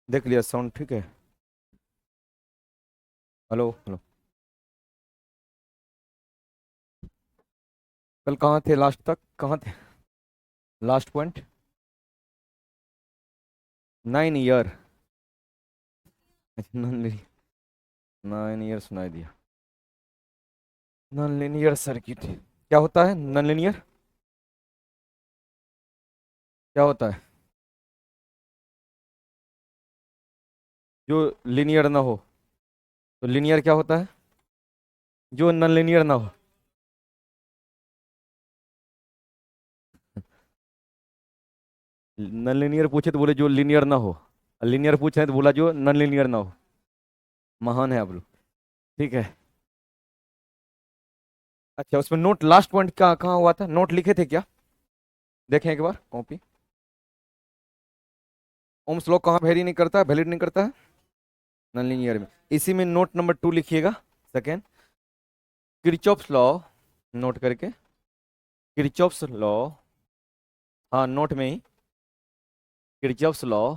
देख लिया साउंड ठीक है। Hello hello. कल कहाँ थे, लास्ट तक कहाँ थे? Last point 9 year. Non 9 year सुनाई दिया। नॉन लीनियर सर्किट क्या होता है? नॉन लीनियर क्या होता है? जो लीनियर ना हो। तो लीनियर क्या होता है? जो नॉन लीनियर ना हो। नॉन लीनियर पूछे तो बोले जो लीनियर ना हो। लीनियर पूछे तो बोला जो नॉन लीनियर ना हो। महान है आप लोग। ठीक है। अच्छा, उसमें नोट लास्ट पॉइंट कहाँ कहाँ हुआ था? नोट लिखे थे क्या? देखें एक बार कॉपी। ओम्स लॉ कहाँ वेरी नहीं करता, वैलिड नहीं करता है? नॉन लीनियर में। इसी में नोट नंबर 2 लिखिएगा। Second, Kirchhoff's law. नोट करके किरचॉफ्स लॉ। हाँ, नोट में ही किरचॉफ्स लॉ।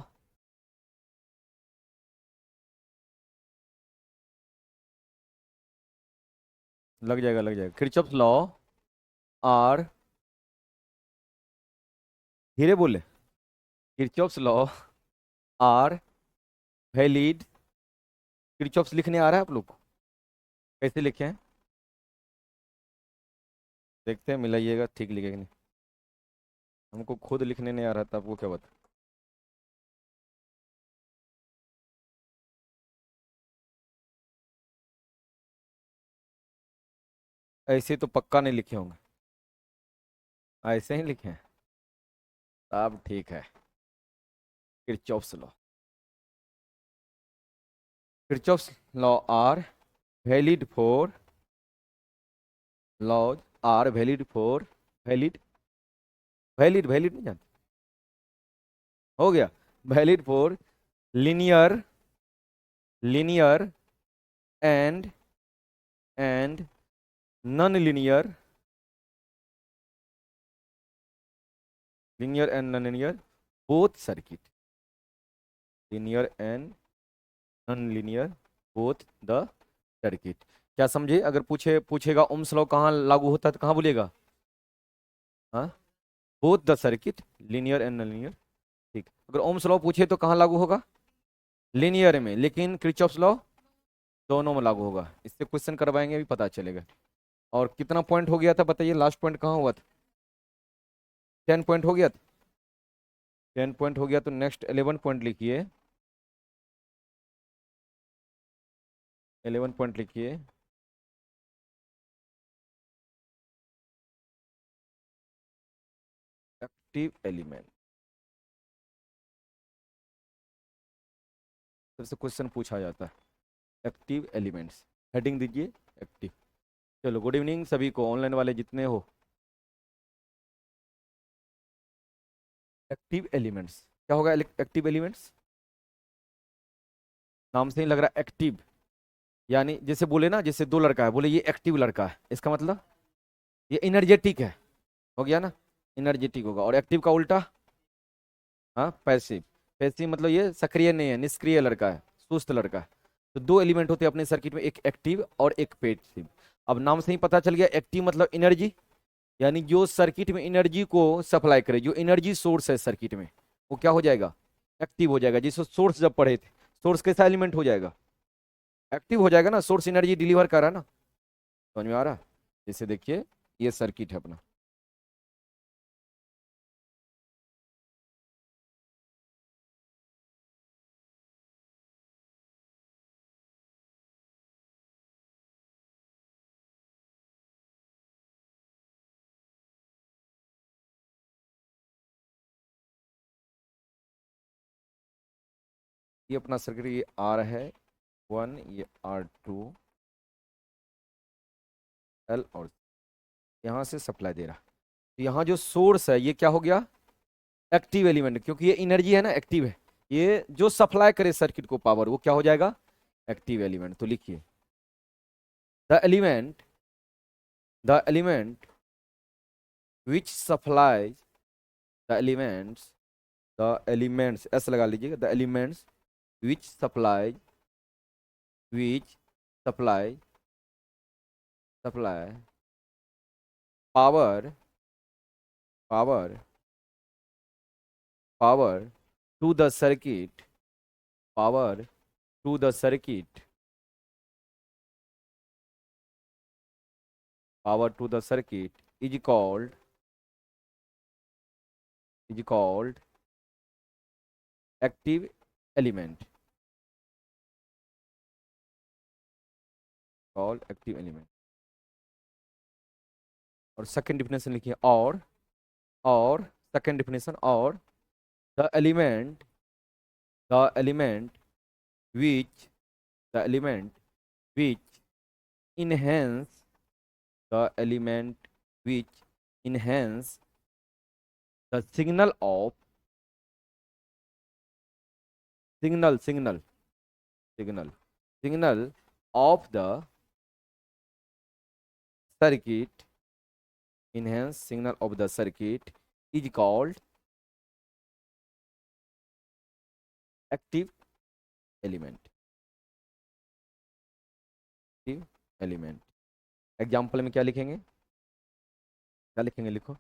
लग जाएगा लग जाएगा। किरचॉफ्स लॉ आर, धीरे बोले। Kirchhoff's law are valid. Kirchhoff's लिखने आ रहा है आप लोग को? कैसे लिखे हैं? देखते हैं, मिलाइएगा ठीक लिखेगा नहीं। हमको खुद लिखने नहीं आ रहा था, आपको क्या बता। ऐसे तो पक्का नहीं लिखे होंगे। ऐसे ही लिखे हैं। अब ठीक है। Kirchhoff's law. Kirchhoff's law are valid for, laws are valid for, valid, valid valid नहीं जानते? हो गया। Valid for linear, linear and and non linear, linear and non linear both circuit, linear and non linear both the circuit. क्या समझे? अगर पूछेगा Ohm's law कहाँ लागू होता है तो कहाँ बोलिएगा? हाँ, both the circuit, linear and non linear. ठीक। अगर ओम्स लॉ पूछे तो कहाँ लागू होगा? लीनियर में। लेकिन किरचॉफ्स लॉ दोनों में लागू होगा। इससे क्वेश्चन करवाएंगे भी, पता चलेगा। और कितना पॉइंट हो गया था बताइए? लास्ट पॉइंट कहाँ हुआ था? 10 पॉइंट हो गया था। 10 पॉइंट हो गया तो नेक्स्ट 11 पॉइंट लिखिए। 11 पॉइंट लिखिए। Active element. सबसे क्वेश्चन पूछा जाता है एक्टिव एलिमेंट्स। हेडिंग दीजिए एक्टिव। चलो, गुड इवनिंग सभी को, ऑनलाइन वाले जितने हो। एक्टिव एलिमेंट्स क्या होगा? एक्टिव एलिमेंट्स नाम से ही लग रहा है एक्टिव। यानी जैसे बोले ना, जैसे दो लड़का है, बोले ये एक्टिव लड़का है, इसका मतलब ये एनर्जेटिक है। हो गया ना? एनर्जेटिक होगा। और एक्टिव का उल्टा? हाँ, पैसिव। पैसिव मतलब ये सक्रिय नहीं है, निष्क्रिय लड़का है, सुस्त लड़का है। तो दो एलिमेंट होते हैं अपने सर्किट में, एक एक्टिव और एक पैसिव। अब नाम से ही पता चल गया, एक्टिव मतलब एनर्जी, यानी जो सर्किट में एनर्जी को सप्लाई करे, जो एनर्जी सोर्स है सर्किट में, वो क्या हो जाएगा? एक्टिव हो जाएगा। जिसको सोर्स जब पढ़े थे, सोर्स कैसा एलिमेंट हो जाएगा? एक्टिव हो जाएगा ना, सोर्स एनर्जी डिलीवर कर रहा है ना। समझ में आ रहा है? जैसे देखिए, ये सर्किट है अपना। ये अपना सर्किट, ये आर है 1, ये R2, L और यहाँ से सप्लाई दे रहा। तो यहाँ जो सोर्स है ये क्या हो गया? एक्टिव एलिमेंट, क्योंकि ये एनर्जी है ना, एक्टिव है। ये जो सप्लाई करे सर्किट को पावर, वो क्या हो जाएगा? Active element. तो लिखिए the element, the element which supplies, the elements, the elements ऐसा लगा लीजिएगा, the elements which supply which supply supply power power power to the circuit power to the circuit power to the circuit is called active element called active element और second definition लिखिए और second definition और the element the element which the element which enhance the element which enhance the signal signal signal signal of the circuit enhance signal of the circuit is called active element active element example में क्या लिखेंगे लिखो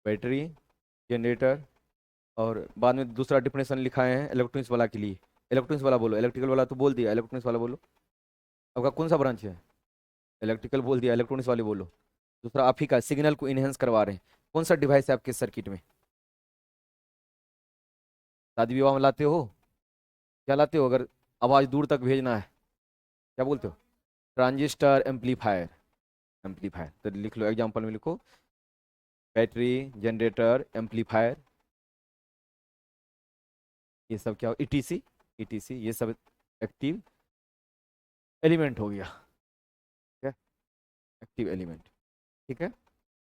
battery generator और बाद में दूसरा definition लिखाए हैं इलेक्ट्रॉनिक्स वाला के लिए इलेक्ट्रॉनिक्स वाला बोलो इलेक्ट्रिकल वाला तो बोल दिया इलेक्ट्रॉनिक्स वाला बोलो आपका कौन सा ब्रांच है इलेक्ट्रिकल बोल दिया इलेक्ट्रॉनिक्स वाले बोलो दूसरा आप ही का सिग्नल को इनहेंस करवा रहे हैं कौन सा डिवाइस है आपके सर्किट में शादी विवाह में लाते हो क्या लाते हो अगर आवाज दूर तक भेजना है क्या बोलते हो ट्रांजिस्टर एम्पलीफायर एम्पलीफायर तो लिख लो एग्जाम्पल में लिखो बैटरी जनरेटर एम्पलीफायर ये सब क्या ईटीसी ईटीसी ये सब एक्टिव एलिमेंट हो गया ठीक है एक्टिव एलिमेंट ठीक है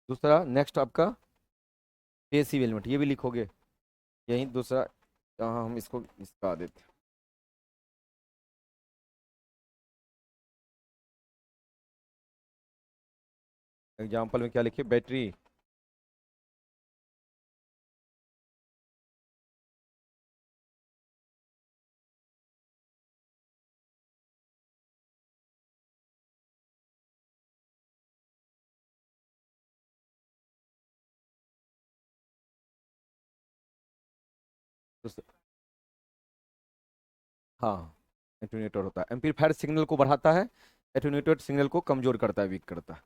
दूसरा नेक्स्ट आपका पैसिव एलिमेंट ये भी लिखोगे यही दूसरा यहाँ हम इसको इसका देते हैं एग्जाम्पल में क्या लिखिए बैटरी हाँ एटेन्यूएटर होता है एम्पलीफायर सिग्नल को बढ़ाता है एटेन्यूएटर सिग्नल को कमजोर करता है वीक करता है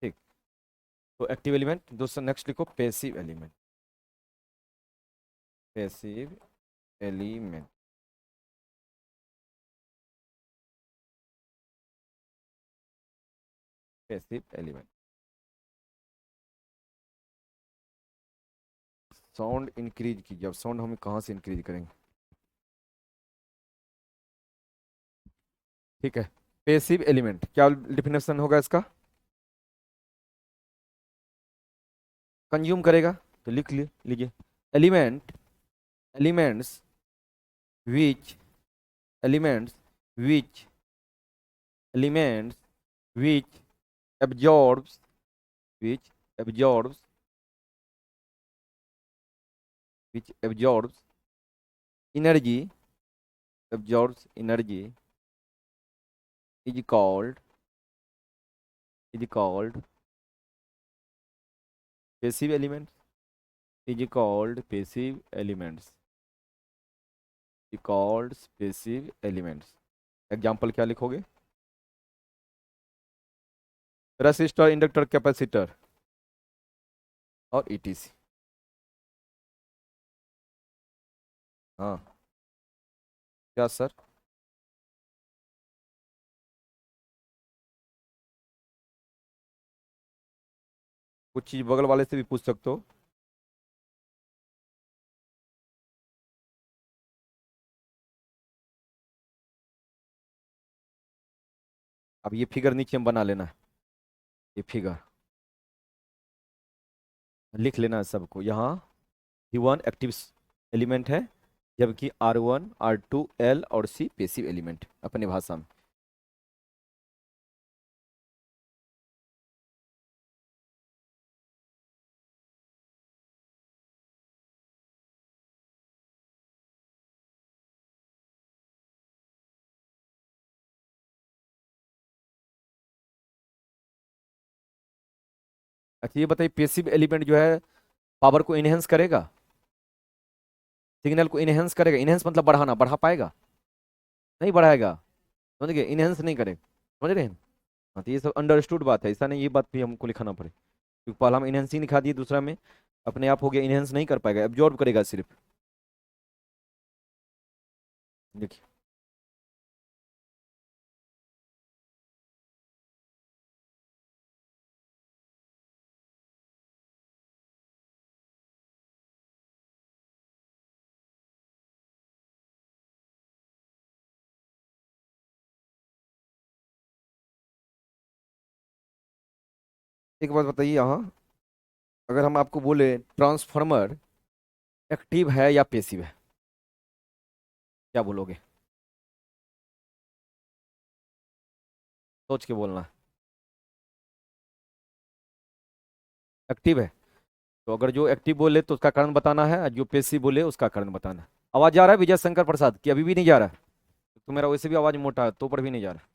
ठीक तो एक्टिव एलिमेंट दूसरा नेक्स्ट लिखो passive element passive element passive element sound increase कीजिए अब साउंड हम कहाँ से इंक्रीज करेंगे ठीक है पैसिव एलिमेंट क्या डिफिनेशन होगा इसका कंज्यूम करेगा तो लिख लीजिए element elements which elements which elements which absorbs which absorbs which energy absorbs energy is called passive elements is called passive elements is called passive elements example क्या लिखोगे resistor inductor capacitor और etc हाँ क्या sir कुछ चीज बगल वाले से भी पूछ सकते हो अब ये फिगर नीचे में बना लेना है ये फिगर लिख लेना है सबको यहाँ वन एक्टिव एलिमेंट है जबकि R1 R2 L और C पैसिव एलिमेंट अपने भाषा में अच्छा ये बताइए, पेसिव एलिमेंट जो है पावर को इनहेंस करेगा, सिग्नल को इनहेंस करेगा? इनहेंस मतलब बढ़ाना, बढ़ा पाएगा? नहीं बढ़ाएगा। समझ गए, इनहेंस नहीं करेगा। समझ रहे हैं? हाँ तो ये सब अंडरस्टूड बात है, ऐसा नहीं ये बात भी हमको लिखाना पड़े, क्योंकि पहला हम इनहेंस ही लिखा दिए, दूसरा में अपने आप हो गया इनहेंस नहीं कर पाएगा, एब्जॉर्ब करेगा सिर्फ। देखिए एक बात बताइए यहाँ, अगर हम आपको बोले ट्रांसफार्मर एक्टिव है या पेसिव है, क्या बोलोगे? सोच के बोलना। एक्टिव है, तो अगर जो एक्टिव बोले तो उसका कारण बताना है, और जो पेसिव बोले उसका कारण बताना है। आवाज जा रहा है विजय शंकर प्रसाद कि अभी भी नहीं जा रहा है? तो मेरा वैसे भी आवाज मोटा है तो पर भी नहीं जा रहा।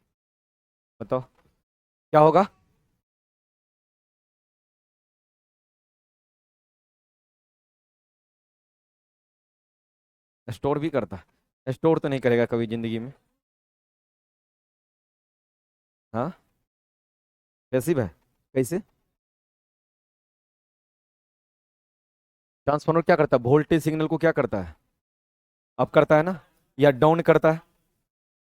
बताओ क्या होगा? स्टोर भी करता है? स्टोर तो नहीं करेगा कभी जिंदगी में। हाँ पैसिव है, कैसे? ट्रांसफार्मर क्या करता है, वोल्टेज सिग्नल को क्या करता है, अप करता है ना, या डाउन करता है?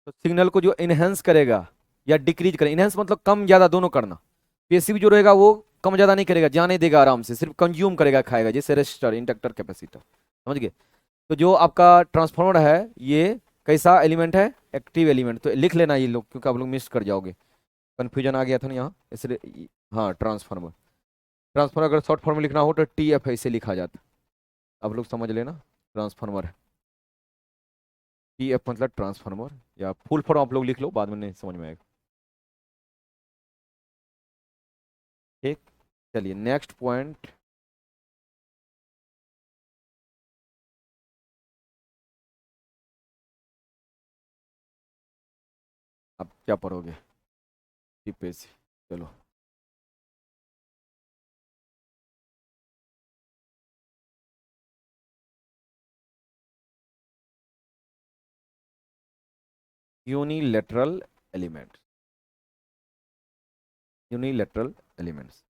तो सिग्नल को जो इनहेंस करेगा या डिक्रीज करेगा, इनहेंस मतलब कम ज्यादा दोनों करना, पेसिव जो रहेगा वो कम ज्यादा नहीं करेगा, जाने देगा आराम से, सिर्फ कंज्यूम करेगा, खाएगा, जैसे रेजिस्टर, इंडक्टर, कैपेसिटर। समझ गए? तो जो आपका ट्रांसफार्मर है ये कैसा एलिमेंट है, एक्टिव एलिमेंट। तो लिख लेना ये लोग, क्योंकि आप लोग मिस कर जाओगे, कंफ्यूजन आ गया था ना यहाँ इसलिए। हाँ ट्रांसफार्मर, ट्रांसफार्मर अगर शॉर्ट फॉर्म में लिखना हो तो TF ऐसे लिखा जाता, आप लोग समझ लेना। ट्रांसफार्मर है, TF मतलब ट्रांसफार्मर, या फुल फॉर्म आप लोग लिख लो, बाद में नहीं समझ में आएगा। ठीक, चलिए नेक्स्ट पॉइंट। आप क्या पढ़ोगे? पेज, चलो। Unilateral element, unilateral elements.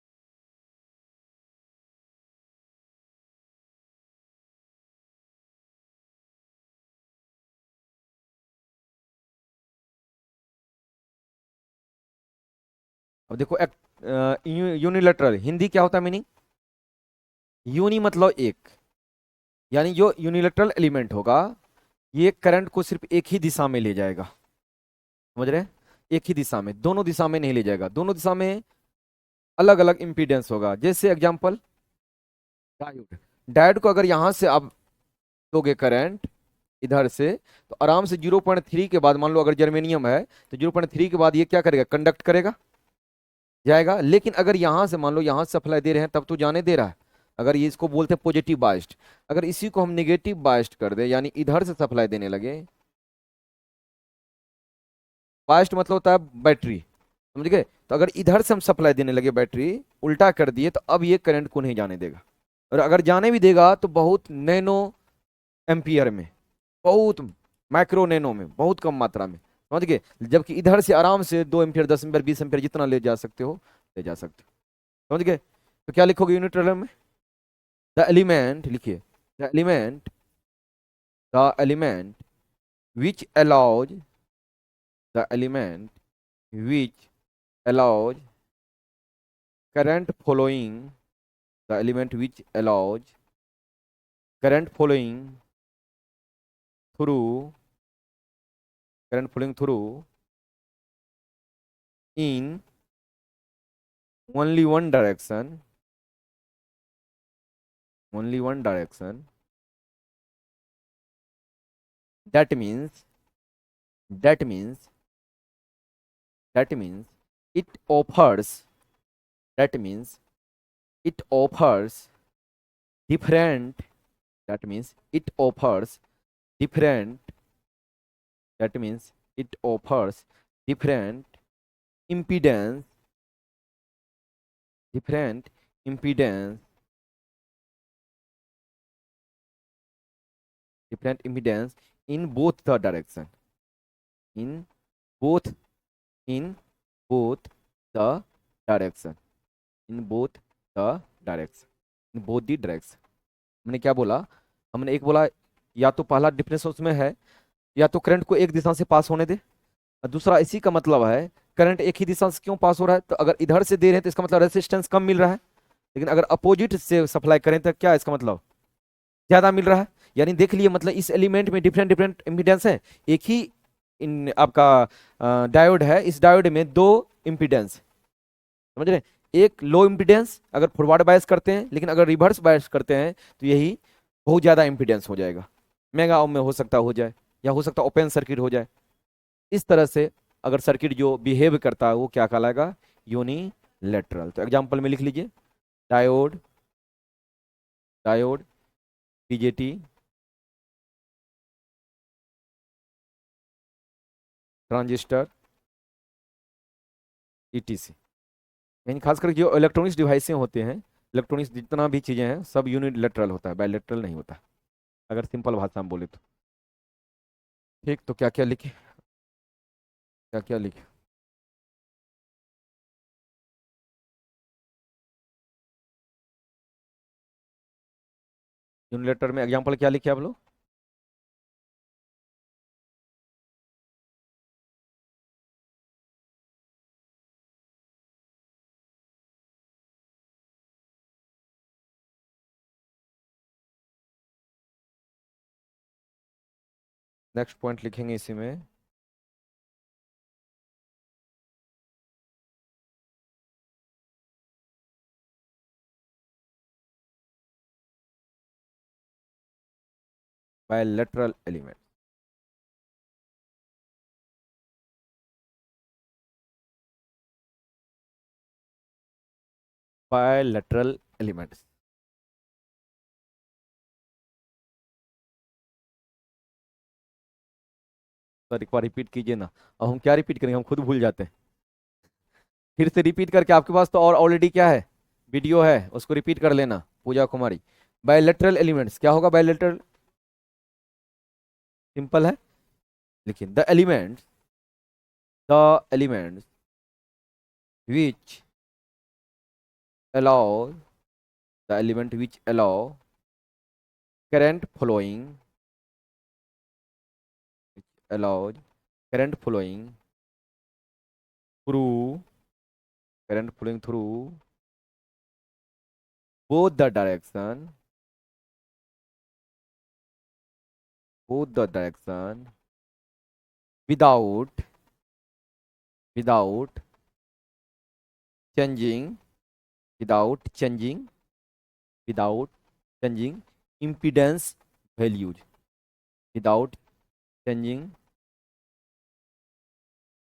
अब देखो यूनिलेटरल हिंदी क्या होता है मीनिंग? यूनि मतलब एक, यानी जो यूनिलेटरल एलिमेंट होगा ये करंट को सिर्फ एक ही दिशा में ले जाएगा। समझ रहे हैं? एक ही दिशा में, दोनों दिशा में नहीं ले जाएगा, दोनों दिशा में अलग अलग इंपीडेंस होगा। जैसे एग्जांपल डायोड, डायोड को अगर यहां से आप दोगे करंट इधर से, तो आराम से 0.3 के बाद, मान लो अगर जर्मेनियम है तो 0.3 के बाद ये क्या करेगा, कंडक्ट करेगा, जाएगा। लेकिन अगर यहां से मान लो यहां से सप्लाई दे रहे हैं तब तो जाने दे रहा है, अगर ये इसको बोलते हैं पॉजिटिव बाइस्ड। अगर इसी को हम नेगेटिव बाइस्ड कर दे, यानी इधर से सप्लाई देने लगे, बाइस्ड मतलब होता है बैटरी, समझ गए? तो अगर इधर से हम सप्लाई देने लगे बैटरी, उल्टा कर दिए, तो अब ये करंट को नहीं जाने देगा, और अगर जाने भी देगा तो बहुत नैनो एम्पियर में, बहुत माइक्रो नैनो में, बहुत कम मात्रा में। समझ गए? जबकि इधर से आराम से 2 एम्पियर, 10 एम्पियर, 20 एम्पियर जितना ले जा सकते हो ले जा सकते हो। समझ गए? तो क्या लिखोगे यूनिट में? द एलिमेंट लिखिए, the element, the element which allows, the element which allows current flowing, the element which allows current flowing through, current flowing through in only one direction, only one direction. That means, that means, that means it offers, that means it offers different, that means it offers different, that means it offers different impedance, different impedance, different impedance in both the direction, in both, in both the direction, in both the direction, in both the direction। हमने क्या बोला? हमने एक बोला या तो पहला difference उसमें है, या तो करंट को एक दिशा से पास होने दे, और दूसरा इसी का मतलब है करंट एक ही दिशा से क्यों पास हो रहा है, तो अगर इधर से दे रहे हैं तो इसका मतलब रेजिस्टेंस कम मिल रहा है, लेकिन अगर अपोजिट से सप्लाई करें तो क्या इसका मतलब ज्यादा मिल रहा है। यानी देख लिए, मतलब इस एलिमेंट में डिफरेंट डिफरेंट इम्पीडेंस है, एक ही इन आपका डायोड है, इस डायोड में दो इम्पीडेंस, समझ रहे हैं? एक लो इम्पीडेंस अगर फॉरवर्ड बायस करते हैं, लेकिन अगर रिवर्स बायस करते हैं तो यही बहुत ज्यादा इम्पीडेंस हो जाएगा, मेगा ओम में हो सकता हो जाए, या हो सकता ओपन सर्किट हो जाए। इस तरह से अगर सर्किट जो बिहेव करता है वो क्या कहलाएगा? यूनिलैटरल। तो एग्जांपल में लिख लीजिए, diode, diode, BJT, transistor, etc. यानी खासकर जो इलेक्ट्रॉनिक्स डिवाइसें होते हैं, इलेक्ट्रॉनिक्स जितना भी चीज़ें हैं सब यूनिलैटरल होता है, बायलैटरल नहीं होता, अगर सिंपल भाषा में बोले तो। ठीक, तो क्या क्या लिखे, क्या क्या लिखे? यूनिलैटरल में एग्जांपल क्या लिखे आप लोग? नेक्स्ट पॉइंट लिखेंगे इसी में, bilateral element. Bilateral elements. Sir एक बार रिपीट कीजिए ना। अब हम क्या रिपीट करेंगे, हम खुद भूल जाते हैं। फिर से रिपीट करके, आपके पास तो और ऑलरेडी क्या है, वीडियो है, उसको रिपीट कर लेना, पूजा कुमारी। बायलैटरल एलिमेंट्स क्या होगा? बायलैटरल सिंपल है, लेकिन the elements which allow, the element which allow current flowing, which allows current flowing through, current flowing through both the direction, both the direction without, without changing, without changing, without changing impedance values, without changing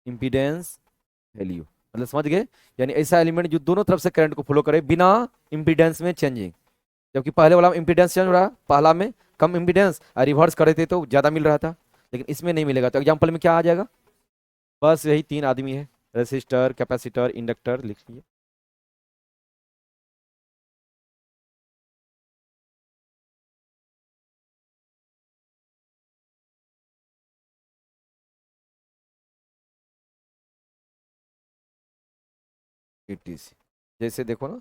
impedance value. मतलब समझ गए? यानी ऐसा element जो दोनों तरफ से current को फ्लो करे बिना इंपीडेंस में चेंजिंग। जबकि पहले वाला में इंपीडेंस चेंज हो रहा, पहला में कम इंपीडेंस, और रिवर्स करे थे तो ज्यादा मिल रहा था, लेकिन इसमें नहीं मिलेगा। तो एग्जांपल में क्या आ जाएगा? बस यही तीन आदमी है, रेसिस्टर, कैपेसिटर, इंडक्टर, लिख लीजिए। ETC जैसे देखो ना,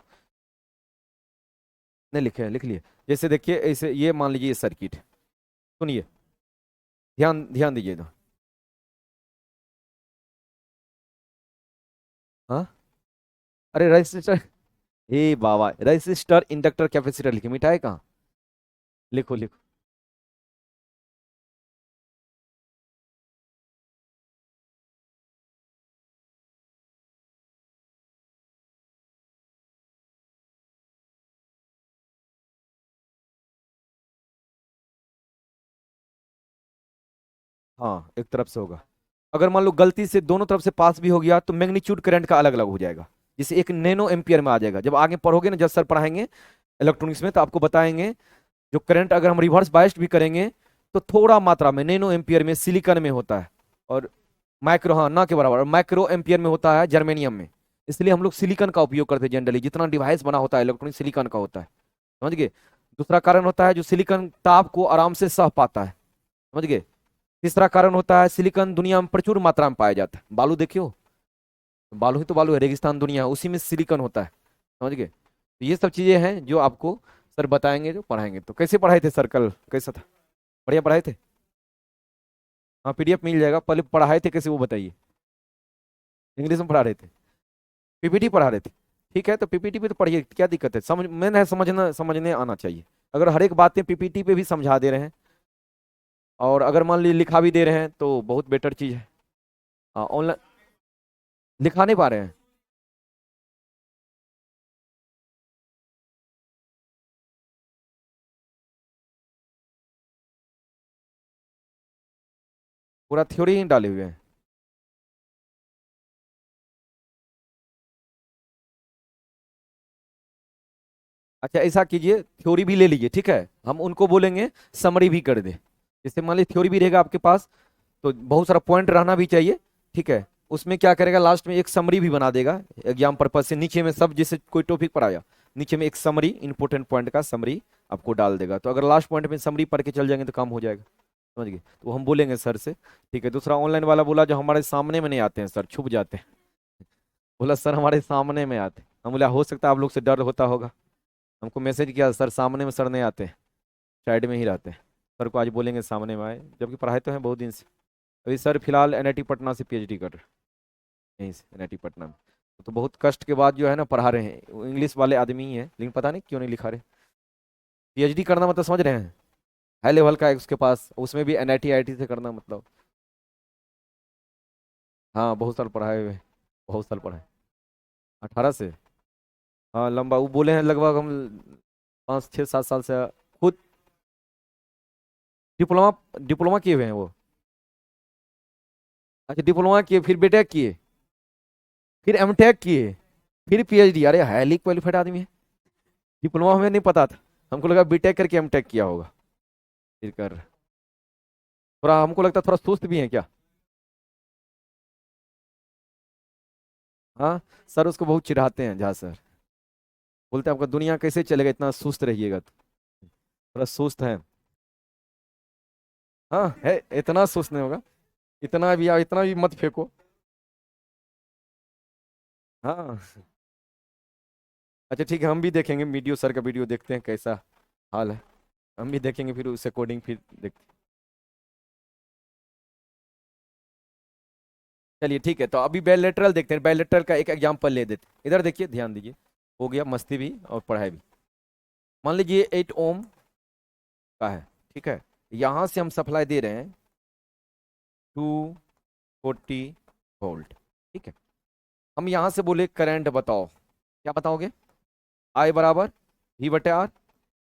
नहीं लिखे हैं, लिख लिए। जैसे देखिए, ऐसे ये मान लीजिए ये सर्किट, सुनिए, ध्यान ध्यान दीजिए तो। हाँ, अरे रेसिस्टर, ए बाबा, रेसिस्टर, इंडक्टर, कैपेसिटर लिखे, मिटाए कहाँ? लिखो लिखो। हाँ, एक तरफ से होगा। अगर मान लो गलती से दोनों तरफ से पास भी हो गया तो मैग्नीट्यूड करंट का अलग अलग हो जाएगा, जैसे एक नैनो एम्पियर में आ जाएगा। जब आगे पढ़ोगे ना, जब सर पढ़ाएंगे इलेक्ट्रॉनिक्स में, तो आपको बताएंगे जो करंट अगर हम रिवर्स बायस्ड भी करेंगे तो थोड़ा मात्रा में नैनो एम्पियर में सिलिकॉन में होता है, और माइक्रो, हाँ ना के बराबर, और माइक्रो एम्पियर में होता है जर्मेनियम में। इसलिए हम लोग सिलिकॉन का उपयोग करते हैं जनरली, जितना डिवाइस बना होता है इलेक्ट्रॉनिक सिलिकॉन का होता है, समझ गए। दूसरा कारण होता है जो सिलिकॉन ताप को आराम से सह पाता है, समझ गए। तीसरा कारण होता है सिलिकॉन दुनिया में प्रचुर मात्रा में पाया जाता है। बालू देखियो, बालू ही तो बालू है, रेगिस्तान दुनिया है, उसी में सिलिकॉन होता है, समझ गए। तो ये सब चीजें हैं जो आपको सर बताएंगे, जो पढ़ाएंगे। तो कैसे पढ़ाए थे सर कल, कैसा था? बढ़िया पढ़ाए थे? हाँ पीडीएफ मिल जाएगा, पहले पढ़ाए थे कैसे वो बताइए। इंग्लिश में पढ़ा रहे थे, पीपीटी पढ़ा रहे थे, ठीक है। तो पीपीटी पे तो पढ़िए, क्या दिक्कत है, समझ मेन है समझना, समझने आना चाहिए। अगर हर एक बातें पीपीटी पे भी समझा दे रहे हैं, और अगर मान लीजिए लिखा भी दे रहे हैं तो बहुत बेटर चीज़ है। हाँ ऑनलाइन लिखा नहीं पा रहे हैं? पूरा थ्योरी ही डाले हुए हैं। अच्छा ऐसा कीजिए, थ्योरी भी ले लीजिए, ठीक है, हम उनको बोलेंगे समरी भी कर दे। जैसे मान लीजिए थ्योरी भी रहेगा आपके पास, तो बहुत सारा पॉइंट रहना भी चाहिए, ठीक है। उसमें क्या करेगा, लास्ट में एक समरी भी बना देगा एग्जाम पर्पज से, नीचे में सब जैसे कोई टॉपिक पढ़ाया, नीचे में एक समरी, इंपॉर्टेंट पॉइंट का समरी आपको डाल देगा। तो अगर लास्ट पॉइंट में समरी पढ़ के चल जाएंगे तो काम हो जाएगा, समझ गए। तो हम बोलेंगे सर से, ठीक है। दूसरा ऑनलाइन वाला बोला जो हमारे सामने में नहीं आते हैं सर, छुप जाते हैं। बोला सर हमारे सामने में आते। हम बोला हो सकता है आप लोग से डर होता होगा, हमको मैसेज किया सर सामने में सर नहीं आते, साइड में ही रहते हैं। सर को आज बोलेंगे सामने में आए, जबकि पढ़ाए तो हैं बहुत दिन से। अभी सर फिलहाल एनआईटी पटना से पीएचडी कर रहे हैं, यहीं से एनआईटी पटना में। तो बहुत कष्ट के बाद जो है ना पढ़ा रहे हैं, वो इंग्लिश वाले आदमी ही है, लेकिन पता नहीं क्यों नहीं लिखा रहे। पीएचडी करना मतलब समझ रहे हैं, हाई लेवल का है उसके पास, उसमें भी एनआईटी आईआईटी से करना मतलब। हाँ बहुत साल पढ़ाए हुए, बहुत साल पढ़ाए। 18 से, हाँ लंबा, वो बोले हैं लगभग हम 5 6 7 साल से खुद डिप्लोमा, डिप्लोमा किए हुए हैं वो। अच्छा डिप्लोमा किए, फिर बीटेक किए, फिर एमटेक किए, फिर पीएचडी। अरे हाईली क्वालिफाइड आदमी है। डिप्लोमा हमें नहीं पता था, हमको लगा बीटेक करके एमटेक किया होगा, फिर कर। थोड़ा हमको लगता है थोड़ा सुस्त भी है क्या? हाँ सर उसको बहुत चिढ़ाते हैं झा सर, बोलते हैं आपका दुनिया कैसे चलेगा, इतना सुस्त रहिएगा तो। थोड़ा सुस्त है। हाँ है, इतना सुस्त नहीं होगा, इतना भी मत फेंको। हाँ अच्छा ठीक है, हम भी देखेंगे वीडियो, सर का वीडियो देखते हैं कैसा हाल है, हम भी देखेंगे फिर उस अकॉर्डिंग फिर देखते हैं। चलिए ठीक है, तो अभी बायलैटरल देखते हैं, बायलैटरल का एक एग्जांपल ले देते हैं। इधर देखिए, ध्यान दीजिए, हो गया मस्ती भी और पढ़ाई भी। मान लीजिए 8 ओम का है, ठीक है। यहाँ से हम सप्लाई दे रहे हैं 240 वोल्ट, ठीक है। हम यहाँ से बोले करंट बताओ, क्या बताओगे? आई बराबर V बटे आर।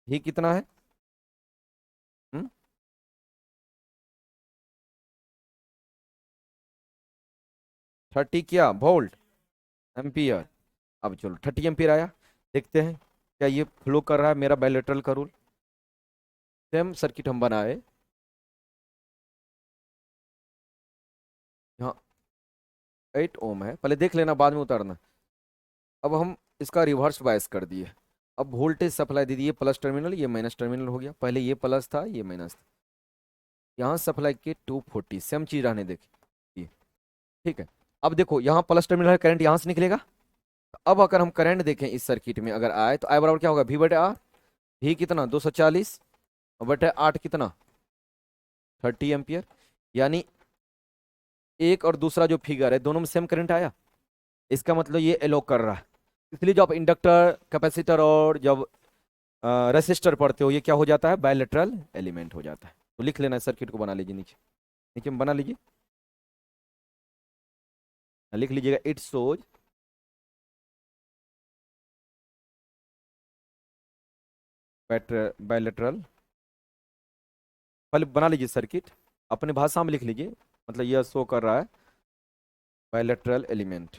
V कितना है? 30 क्या वोल्ट, एम्पियर। अब चलो 30 एम्पियर आया, देखते हैं क्या ये फ्लो कर रहा है मेरा बायलैटरल का रूल। सेम सर्किट हम बनाए, यहाँ 8 ओम है, पहले देख लेना बाद में उतारना। अब हम इसका रिवर्स बायस कर दिए, अब वोल्टेज सप्लाई दे दिए, प्लस टर्मिनल ये माइनस टर्मिनल हो गया, पहले ये प्लस था ये माइनस था। यहाँ सप्लाई के 240, सेम चीज रहने देखिए, ठीक है। अब देखो यहाँ प्लस टर्मिनल है, करंट यहाँ से निकलेगा। अब अगर हम करंट देखें इस सर्किट में अगर आए तो आई बराबर क्या होगा, V बटे आर। भी कितना 240 बटे 8 कितना 30 एम्पियर। यानी एक और दूसरा जो फिगर है दोनों में सेम करंट आया, इसका मतलब ये एलो कर रहा है। इसलिए जब आप इंडक्टर कैपेसिटर और जब रेसिस्टर पढ़ते हो ये क्या हो जाता है, बायलैटरल एलिमेंट हो जाता है। तो लिख लेना, सर्किट को बना लीजिए, नीचे नीचे में बना लीजिए, लिख लीजिएगा इट शोज बायलैटरल। पहले बना लीजिए सर्किट, अपने भाषा में लिख लीजिए, मतलब यह शो कर रहा है बायलैटरल एलिमेंट।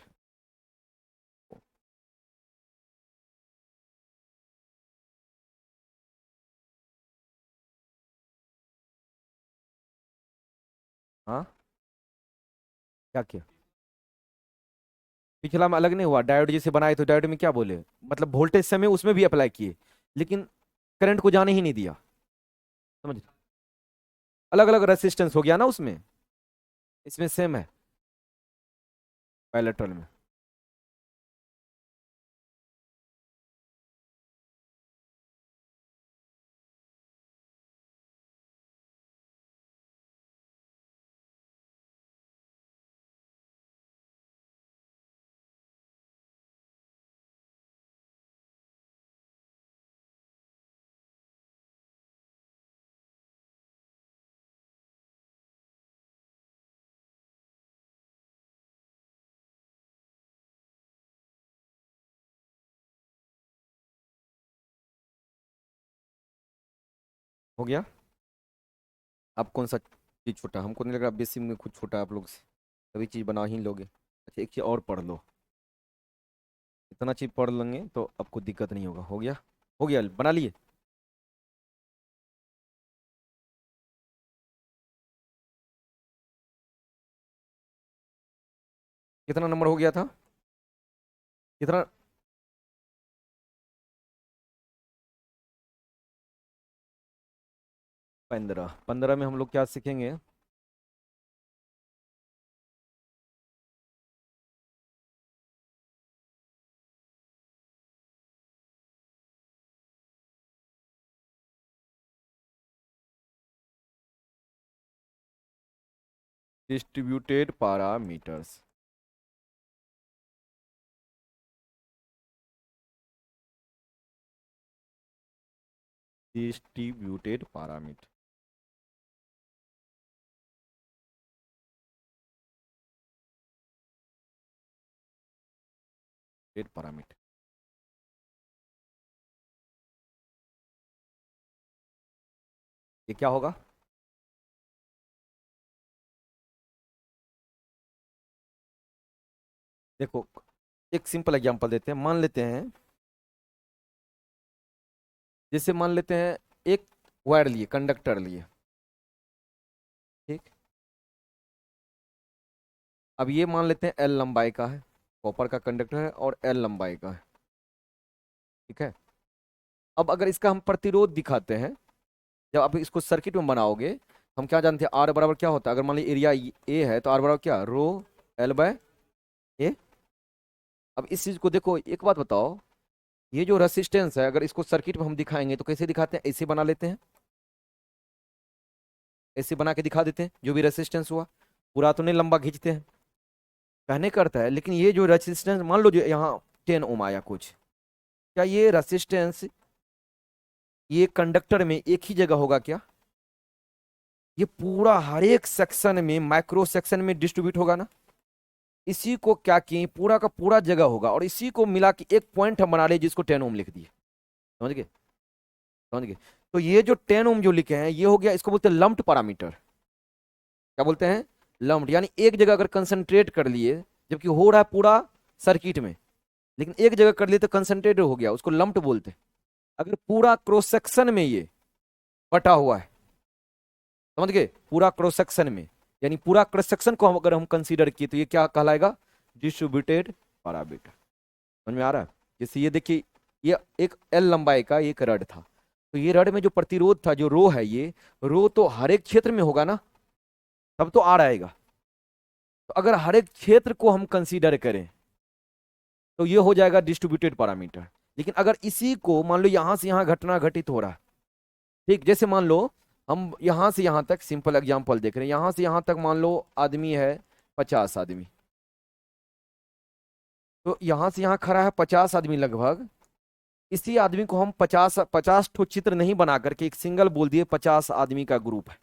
हाँ क्या किया? पिछला में अलग नहीं हुआ, डायोड जैसे बनाए तो डायोड में क्या बोले, मतलब वोल्टेज समय उसमें भी अप्लाई किए, लेकिन करंट को जाने ही नहीं दिया। समझ, अलग अलग रेसिस्टेंस हो गया ना उसमें, इसमें सेम है बायलेटरल में। हो गया। आप कौन सा चीज छोटा, हमको नहीं लग रहा बेसिक में कुछ छोटा आप लोग से, सभी चीज बना ही लोगे। अच्छा एक चीज और पढ़ लो, इतना चीज पढ़ लेंगे तो आपको दिक्कत नहीं होगा। हो गया, हो गया, बना लिए। कितना नंबर हो गया था, कितना? 15। 15 में हम लोग क्या सीखेंगे? Distributed parameters. Distributed parameter. Parameter ये क्या होगा? देखो, एक सिंपल एग्जांपल देते हैं, मान लेते हैं, जैसे मान लेते हैं एक वायर लिए, कंडक्टर लिए, ठीक। अब ये मान लेते हैं एल लंबाई का है, कॉपर का कंडक्टर है और एल लंबाई का है, ठीक है। अब अगर इसका हम प्रतिरोध दिखाते हैं, जब आप इसको सर्किट में बनाओगे, हम क्या जानते हैं, आर बराबर क्या होता है, अगर मान लीजिए एरिया ए है तो आर बराबर क्या, रो एल बाय ए। अब इस चीज को देखो, एक बात बताओ, ये जो रेसिस्टेंस है अगर इसको सर्किट में हम दिखाएंगे तो कैसे दिखाते हैं, ऐसे बना लेते हैं, ऐसे बना के दिखा देते हैं, जो भी रेसिस्टेंस हुआ पूरा तो नहीं लंबा खींचते हैं, कहने करता है। लेकिन ये जो रेसिस्टेंस मान लो जो यहाँ 10 ओम आया कुछ, क्या ये रेसिस्टेंस ये कंडक्टर में एक ही जगह होगा क्या? ये पूरा हर एक सेक्शन में, माइक्रो सेक्शन में डिस्ट्रीब्यूट होगा ना। इसी को क्या किए, पूरा का पूरा जगह होगा और इसी को मिला के एक पॉइंट हम बना ले जिसको 10 ओम लिख दिए। समझ गए, समझ गए। तो ये जो 10 ओम जो लिखे हैं ये हो गया, इसको बोलते हैं लम्प्ड पैरामीटर। क्या बोलते हैं? लम्प्ड, यानी एक जगह अगर कंसंट्रेट कर लिए, जबकि हो रहा है पूरा सर्किट में, लेकिन एक जगह कर लिए तो कंसंट्रेट हो गया, उसको लम्प्ड बोलते हैं। अगर पूरा क्रॉस सेक्शन में ये बटा हुआ है, समझ गए, पूरा क्रॉस सेक्शन में, यानी पूरा क्रॉस सेक्शन को अगर हम कंसीडर किए तो ये क्या कहलाएगा, डिस्ट्रीब्यूटेड पैरामीटर। समझ में आ रहा है? जैसे ये देखिए, ये एक एल लंबाई का एक रड था, तो ये रड में जो प्रतिरोध था, जो रो है, ये रो तो हर एक क्षेत्र में होगा ना, तब तो आर आएगा। तो अगर हर एक क्षेत्र को हम कंसीडर करें तो ये हो जाएगा डिस्ट्रीब्यूटेड पैरामीटर। लेकिन अगर इसी को मान लो यहां से यहां घटना घटित हो रहा है, ठीक, जैसे मान लो हम यहां से यहां तक सिंपल एग्जांपल देख रहे हैं, यहां से यहां तक मान लो आदमी है 50 आदमी, तो यहां से यहां खड़ा है 50 आदमी लगभग। इसी आदमी को हम 50 ठो चित्र नहीं बना करके एक सिंगल बोल दिए 50 आदमी का ग्रुप है,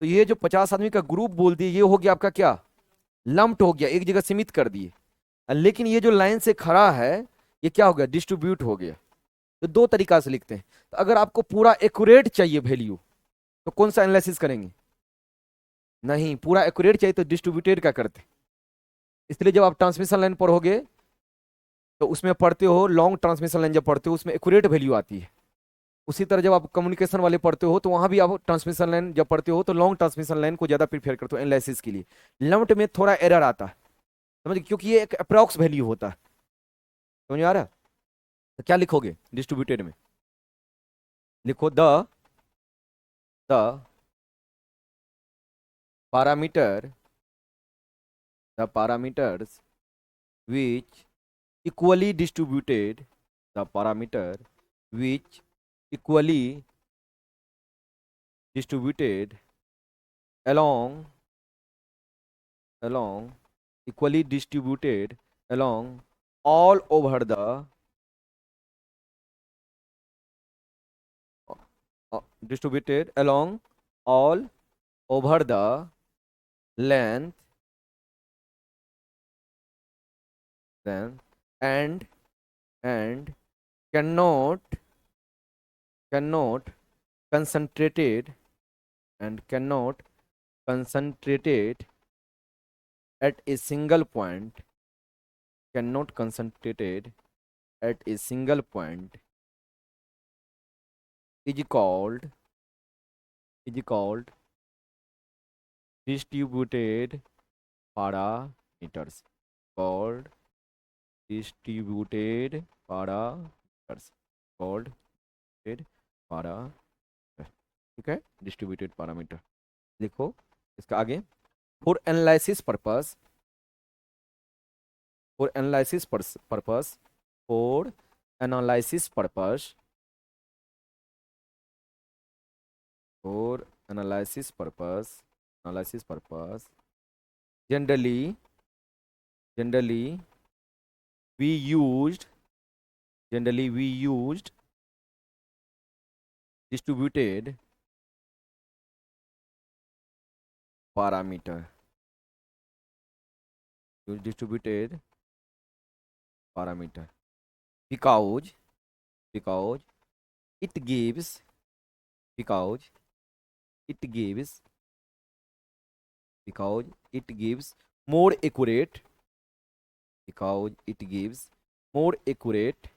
तो ये जो 50 आदमी का ग्रुप बोल दिए ये हो गया आपका क्या, लम्प्ड हो गया, एक जगह सीमित कर दिए। लेकिन ये जो लाइन से खड़ा है ये क्या हो गया, डिस्ट्रीब्यूट हो गया। तो दो तरीका से लिखते हैं। तो अगर आपको पूरा एक्यूरेट चाहिए वैल्यू तो कौन सा एनालिसिस करेंगे? नहीं, पूरा एक्यूरेट चाहिए तो डिस्ट्रीब्यूटेड का करते हैं। इसलिए जब आप ट्रांसमिशन लाइन पढ़ोगे तो उसमें पढ़ते हो, लॉन्ग ट्रांसमिशन लाइन जब पढ़ते हो उसमें एक्यूरेट वैल्यू आती है। उसी तरह जब आप कम्युनिकेशन वाले पढ़ते हो तो वहां भी आप ट्रांसमिशन लाइन जब पढ़ते हो तो लॉन्ग ट्रांसमिशन लाइन को ज्यादा प्रीफर करते हो एनालिसिस के लिए। लम्प्ड में थोड़ा एरर आता है, समझ, क्योंकि ये एक अप्रॉक्स वैल्यू होता है। समझ में आ रहा है? तो क्या लिखोगे डिस्ट्रीब्यूटेड में? लिखो the parameter the parameters which equally distributed the parameter which equally distributed along along equally distributed along all over the distributed along all over the length then and cannot cannot concentrated and cannot concentrated at a single point cannot concentrated at a single point is called distributed parameters called distributed parameters called distributed parameter। ठीक है, distributed parameter लिखो। इसका आगे for analysis purpose for analysis purpose for analysis purpose for analysis purpose generally we used distributed parameter distributed parameter because because it gives because it gives because it gives more accurate because it gives more accurate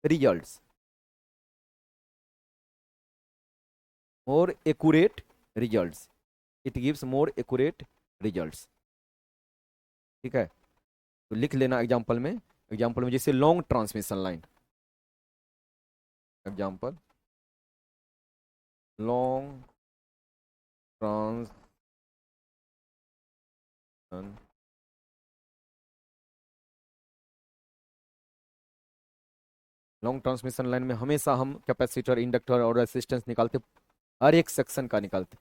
results more accurate results it gives more accurate results। ठीक है, तो लिख लेना example में जैसे long transmission line example long trans long transmission line में हमेशा हम कैपेसिटर इंडक्टर और रेसिस्टेंस निकालते, हर एक सेक्शन का निकालते।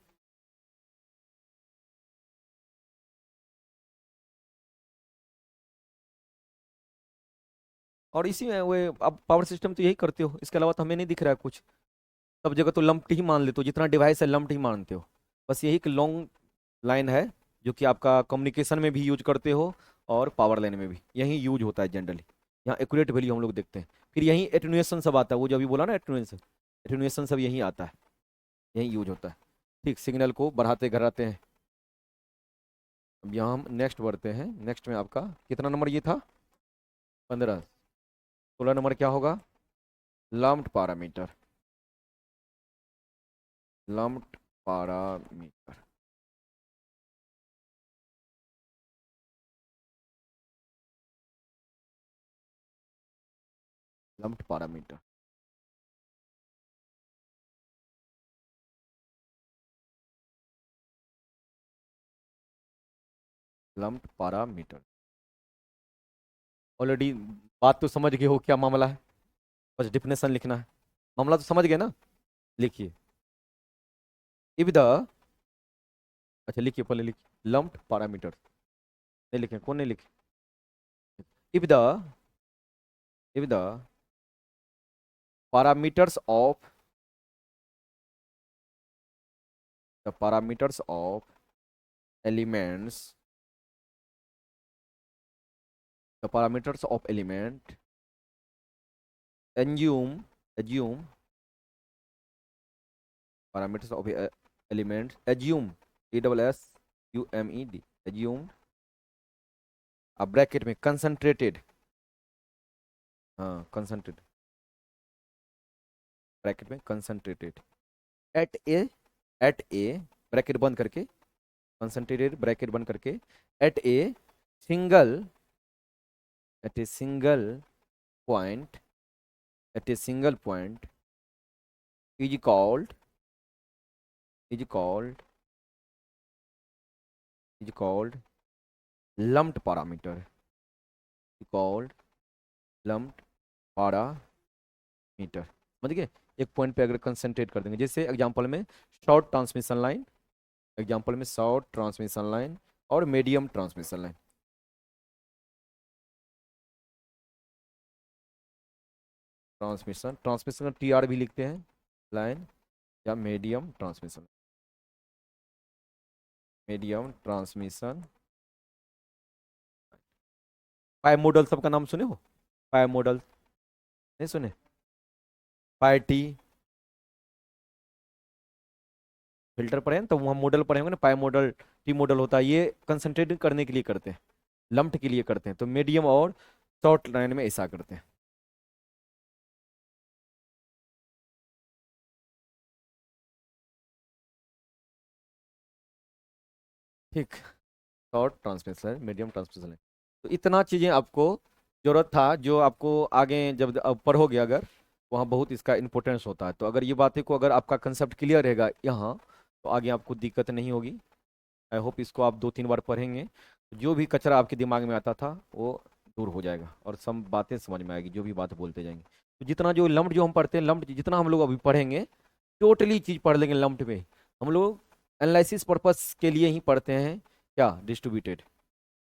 और इसी में वो अब पावर सिस्टम तो यही करते हो, इसके अलावा तो हमें नहीं दिख रहा है कुछ। सब जगह तो लंप्ड ही मान लेते हो, जितना डिवाइस है लंप्ड ही मानते हो। बस यही कि लॉन्ग लाइन है जो कि आपका कम्युनिकेशन में भी यूज करते हो और पावर लाइन में भी यही यूज होता है जनरली। यहाँ एक्यूरेट वैल्यू हम लोग देखते हैं, फिर यही एटेन्यूएशन सब आता है, वो जो अभी बोला ना एटेन्यूएशन, एटेन्यूएशन सब यही आता है, यही यूज होता है। ठीक, सिग्नल को बढ़ाते घटाते हैं। अब यहाँ हम नेक्स्ट बढ़ते हैं। नेक्स्ट में आपका कितना नंबर ये था? 15। 16 नंबर क्या होगा? Lumped parameter. Lumped parameter lumped parameter lumped parameter. Already बात तो समझ गए हो क्या मामला है, बस डिफिनेशन लिखना है। मामला तो समझ गए ना? लिखिए इफ द, अच्छा लिखिए पहले लिखिए लम्प्ड पैरामीटर। नहीं लिखे? कौन नहीं लिखे? If the if the parameters of the parameters of elements the parameters of element assume parameters of element assume ASSUMED assume a bracket में concentrated, हाँ concentrated ब्रैकेट में concentrated at a ब्रैकेट बंद करके concentrated ब्रैकेट बंद करके at a single at a single point at a single point is called is called is called lumped parameter, called lumped parameter. समझ गए? एक point पे अगर कंसंट्रेट कर देंगे, जैसे एग्जांपल में शॉर्ट ट्रांसमिशन लाइन, एग्जांपल में शॉर्ट ट्रांसमिशन लाइन और medium transmission line. Transmission transmission का टी आर भी लिखते हैं, लाइन या medium transmission, medium transmission. Pi model सबका नाम सुने हो? पाई मॉडल नहीं सुने? पाई टी फिल्टर पढ़े हैं तो वहाँ मॉडल पढ़े होंगे ना, पाई मॉडल टी मॉडल होता है, ये कंसंट्रेट करने के लिए करते हैं, लम्प्ड के लिए करते हैं। तो मीडियम और शॉर्ट लाइन में ऐसा करते हैं। ठीक, short transmission, medium transmission line. तो इतना चीज़ें आपको जरूरत था, जो आपको आगे जब अब पढ़ोगे अगर, वहाँ बहुत इसका इंपॉर्टेंस होता है। तो अगर ये बातें को अगर आपका कंसेप्ट क्लियर रहेगा यहाँ, तो आगे आपको दिक्कत नहीं होगी। आई होप इसको आप 2-3 बार पढ़ेंगे, जो भी कचरा आपके दिमाग में आता था वो दूर हो जाएगा और सब बातें समझ में आएगी, जो भी बात बोलते जाएंगे। तो जितना जो लम्प्ड जो हम पढ़ते हैं, लम्प्ड जितना हम लोग अभी पढ़ेंगे, टोटली चीज़ पढ़ लेंगे लम्प्ड में। हम लोग एनालिसिस पर्पस के लिए ही पढ़ते हैं क्या, डिस्ट्रीब्यूटेड।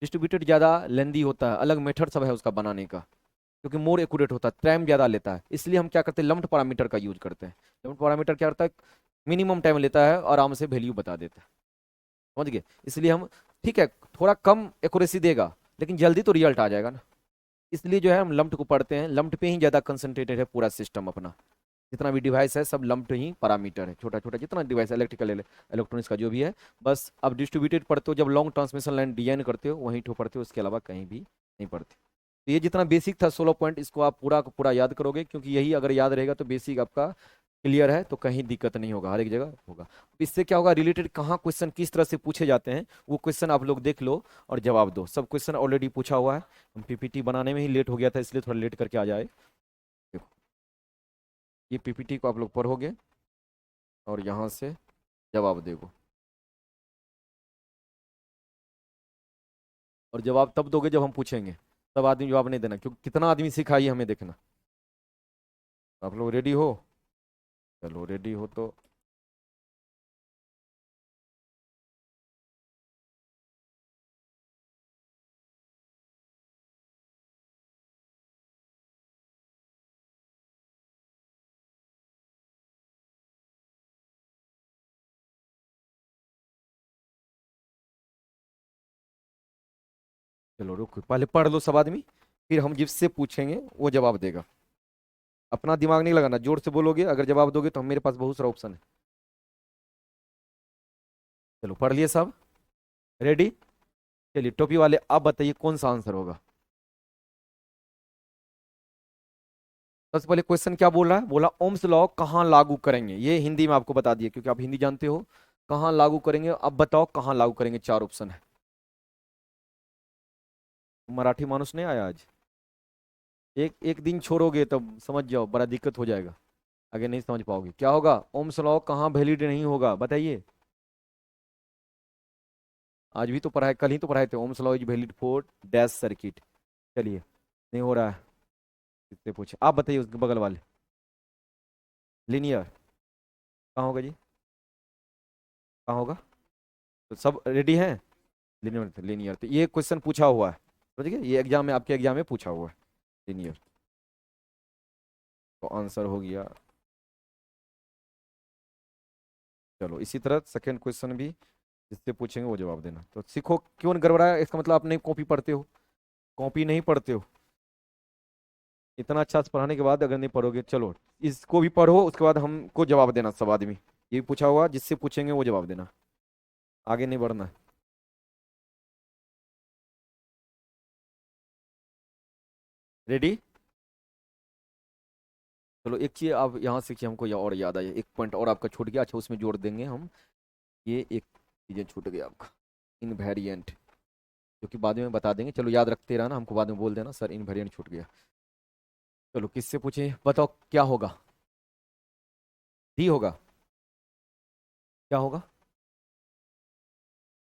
डिस्ट्रीब्यूटेड ज़्यादा लेंदी होता है, अलग मेथड सब है उसका बनाने का, क्योंकि मोर एक्यूरेट होता है, टाइम ज़्यादा लेता है। इसलिए हम क्या करते हैं, लम्प्ड पैरामीटर का यूज करते हैं। लम्प्ड पैरामीटर क्या करता है, मिनिमम टाइम लेता है और आराम से वैल्यू बता देता है। समझ गए? इसलिए हम, ठीक है, थोड़ा कम एक्यूरेसी देगा लेकिन जल्दी तो रिजल्ट आ जाएगा ना। इसलिए जो है हम लम्प्ड को पढ़ते हैं, लम्प्ड पे ही ज़्यादा कंसंट्रेटेड है पूरा सिस्टम अपना। जितना भी डिवाइस है सब लम्प्ड ही पैरामीटर है, छोटा छोटा जितना डिवाइस इलेक्ट्रिकल इलेक्ट्रॉनिक्स का जो भी है। बस अब डिस्ट्रीब्यूटेड पढ़ते हो जब लॉन्ग ट्रांसमिशन लाइन डिजाइन करते हो, वहीं तो पढ़ते हो, उसके अलावा कहीं भी नहीं पढ़ते। तो ये जितना बेसिक था 16 पॉइंट, इसको आप पूरा का पूरा याद करोगे, क्योंकि यही अगर याद रहेगा तो बेसिक आपका क्लियर है, तो कहीं दिक्कत नहीं होगा, हर एक जगह होगा। इससे क्या होगा, रिलेटेड कहाँ क्वेश्चन किस तरह से पूछे जाते हैं वो क्वेश्चन आप लोग देख लो और जवाब दो। सब क्वेश्चन ऑलरेडी पूछा हुआ है, हम पीपीटी बनाने में ही लेट हो गया था, इसलिए थोड़ा लेट करके आ जाए। देखो, ये पीपीटी को आप लोग पढ़ोगे और यहाँ से जवाब देगो, और जवाब तब दोगे जब हम पूछेंगे। सब आदमी जवाब नहीं देना, क्योंकि कितना आदमी सिखाइए हमें देखना। आप लोग रेडी हो? चलो रेडी हो तो चलो रुको, पहले पढ़ लो सब आदमी, फिर हम जिससे पूछेंगे वो जवाब देगा। अपना दिमाग नहीं लगाना, जोर से बोलोगे, अगर जवाब दोगे तो मेरे पास बहुत सारा ऑप्शन है। चलो पढ़ लिए सब? रेडी? चलिए टोपी वाले आप बताइए कौन सा आंसर होगा। सबसे पहले क्वेश्चन क्या बोल रहा है, बोला ओम्स लॉ कहाँ लागू करेंगे, ये हिंदी में आपको बता दिया क्योंकि आप हिंदी जानते हो। कहाँ लागू करेंगे, अब बताओ कहाँ लागू करेंगे, 4 ऑप्शन है। मराठी मानुस नहीं आया आज? एक एक दिन छोड़ोगे तब समझ जाओ, बड़ा दिक्कत हो जाएगा, आगे नहीं समझ पाओगे। क्या होगा, ओम्स लॉ कहाँ वैलिड नहीं होगा, बताइए। आज भी तो पढ़ाए, कल ही तो पढ़ाए थे, Ohm's law is valid for dash circuit. चलिए, नहीं हो रहा है, इससे पूछे, आप बताइए उसके बगल वाले। लीनियर कहाँ होगा जी, कहाँ होगा? तो सब रेडी हैं? लीनियर, लीनियर तो ये क्वेश्चन पूछा हुआ है, समझ गए, ये एग्जाम में, आपके एग्जाम में पूछा हुआ है लीनियर। तो आंसर हो गया। चलो इसी तरह सेकंड क्वेश्चन भी जिससे पूछेंगे वो जवाब देना। तो सीखो, क्यों गड़बड़ाया, इसका मतलब आप नहीं कॉपी पढ़ते हो, कॉपी नहीं पढ़ते हो। इतना अच्छा से पढ़ाने के बाद अगर नहीं पढ़ोगे, चलो इसको भी पढ़ो, उसके बाद हमको जवाब देना सब आदमी। ये पूछा हुआ, जिससे पूछेंगे वो जवाब देना, आगे नहीं बढ़ना है। रेडी? चलो एक चीज आप यहाँ सीखिए, हमको और याद आया, एक पॉइंट और आपका छूट गया, अच्छा उसमें जोड़ देंगे हम। ये एक चीजें छूट गया आपका, इनवेरिएंट। जो कि बाद में बता देंगे। चलो याद रखते रहना, हमको बाद में बोल देना सर इनवेरिएंट छूट गया। चलो किससे पूछे, बताओ क्या होगा। डी होगा। क्या होगा?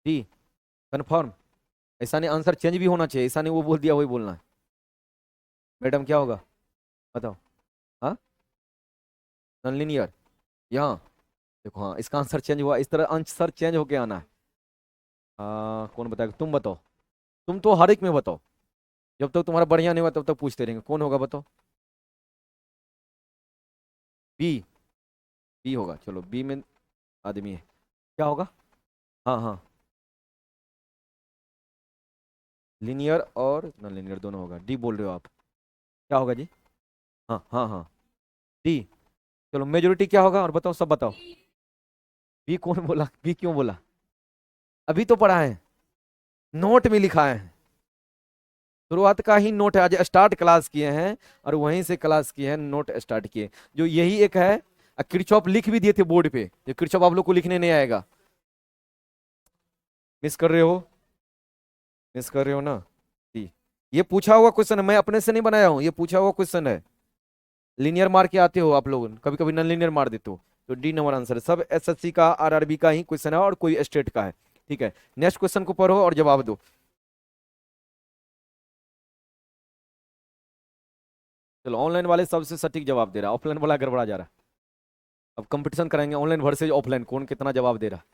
D confirm. ऐसा नहीं आंसर चेंज भी होना चाहिए, ऐसा नहीं वो बोल दिया वही बोलना है। मैडम क्या होगा? बताओ। हाँ, नॉन लीनियर। यहाँ देखो, हाँ इसका आंसर चेंज हुआ, इस तरह आंसर चेंज होके आना है। कौन बताएगा, तुम बताओ। तुम तो हर एक में बताओ, जब तक तुम्हारा बढ़िया नहीं हुआ तब तक पूछते रहेंगे। कौन होगा बताओ। बी। बी होगा, चलो बी में आदमी है। क्या होगा? हाँ हाँ, लीनियर और नॉन लीनियर दोनों होगा। डी बोल रहे हो आप? क्या होगा जी? हाँ हाँ हाँ, डी। चलो मेजोरिटी क्या होगा और बताओ, सब बताओ। बी कौन बोला? बी क्यों बोला? अभी तो पढ़ा है, नोट में लिखा है। शुरुआत का ही नोट है, आज स्टार्ट क्लास किए हैं और वहीं से क्लास किए हैं, नोट स्टार्ट किए। जो यही एक है, किरचॉफ लिख भी दिए थे बोर्ड पे, जो किरचॉफ आप लोग को लिखने नहीं आएगा। मिस कर रहे हो? मिस कर रहे हो ना जी। ये पूछा हुआ क्वेश्चन है, मैं अपने से नहीं बनाया हूँ, ये पूछा हुआ क्वेश्चन है। लीनियर मार के आते हो आप लोग, कभी कभी नॉन लीनियर मार देते हो। तो डी नंबर आंसर है, सब एसएससी का आरआरबी का ही क्वेश्चन है और कोई स्टेट का है। ठीक है, नेक्स्ट क्वेश्चन को पढ़ो और जवाब दो। चलो ऑनलाइन वाले सबसे सटीक जवाब दे रहा है, ऑफलाइन वाला गड़बड़ा जा रहा है। अब कंपटीशन कराएंगे ऑनलाइन वर्सेज ऑफलाइन, कौन कितना जवाब दे रहा है।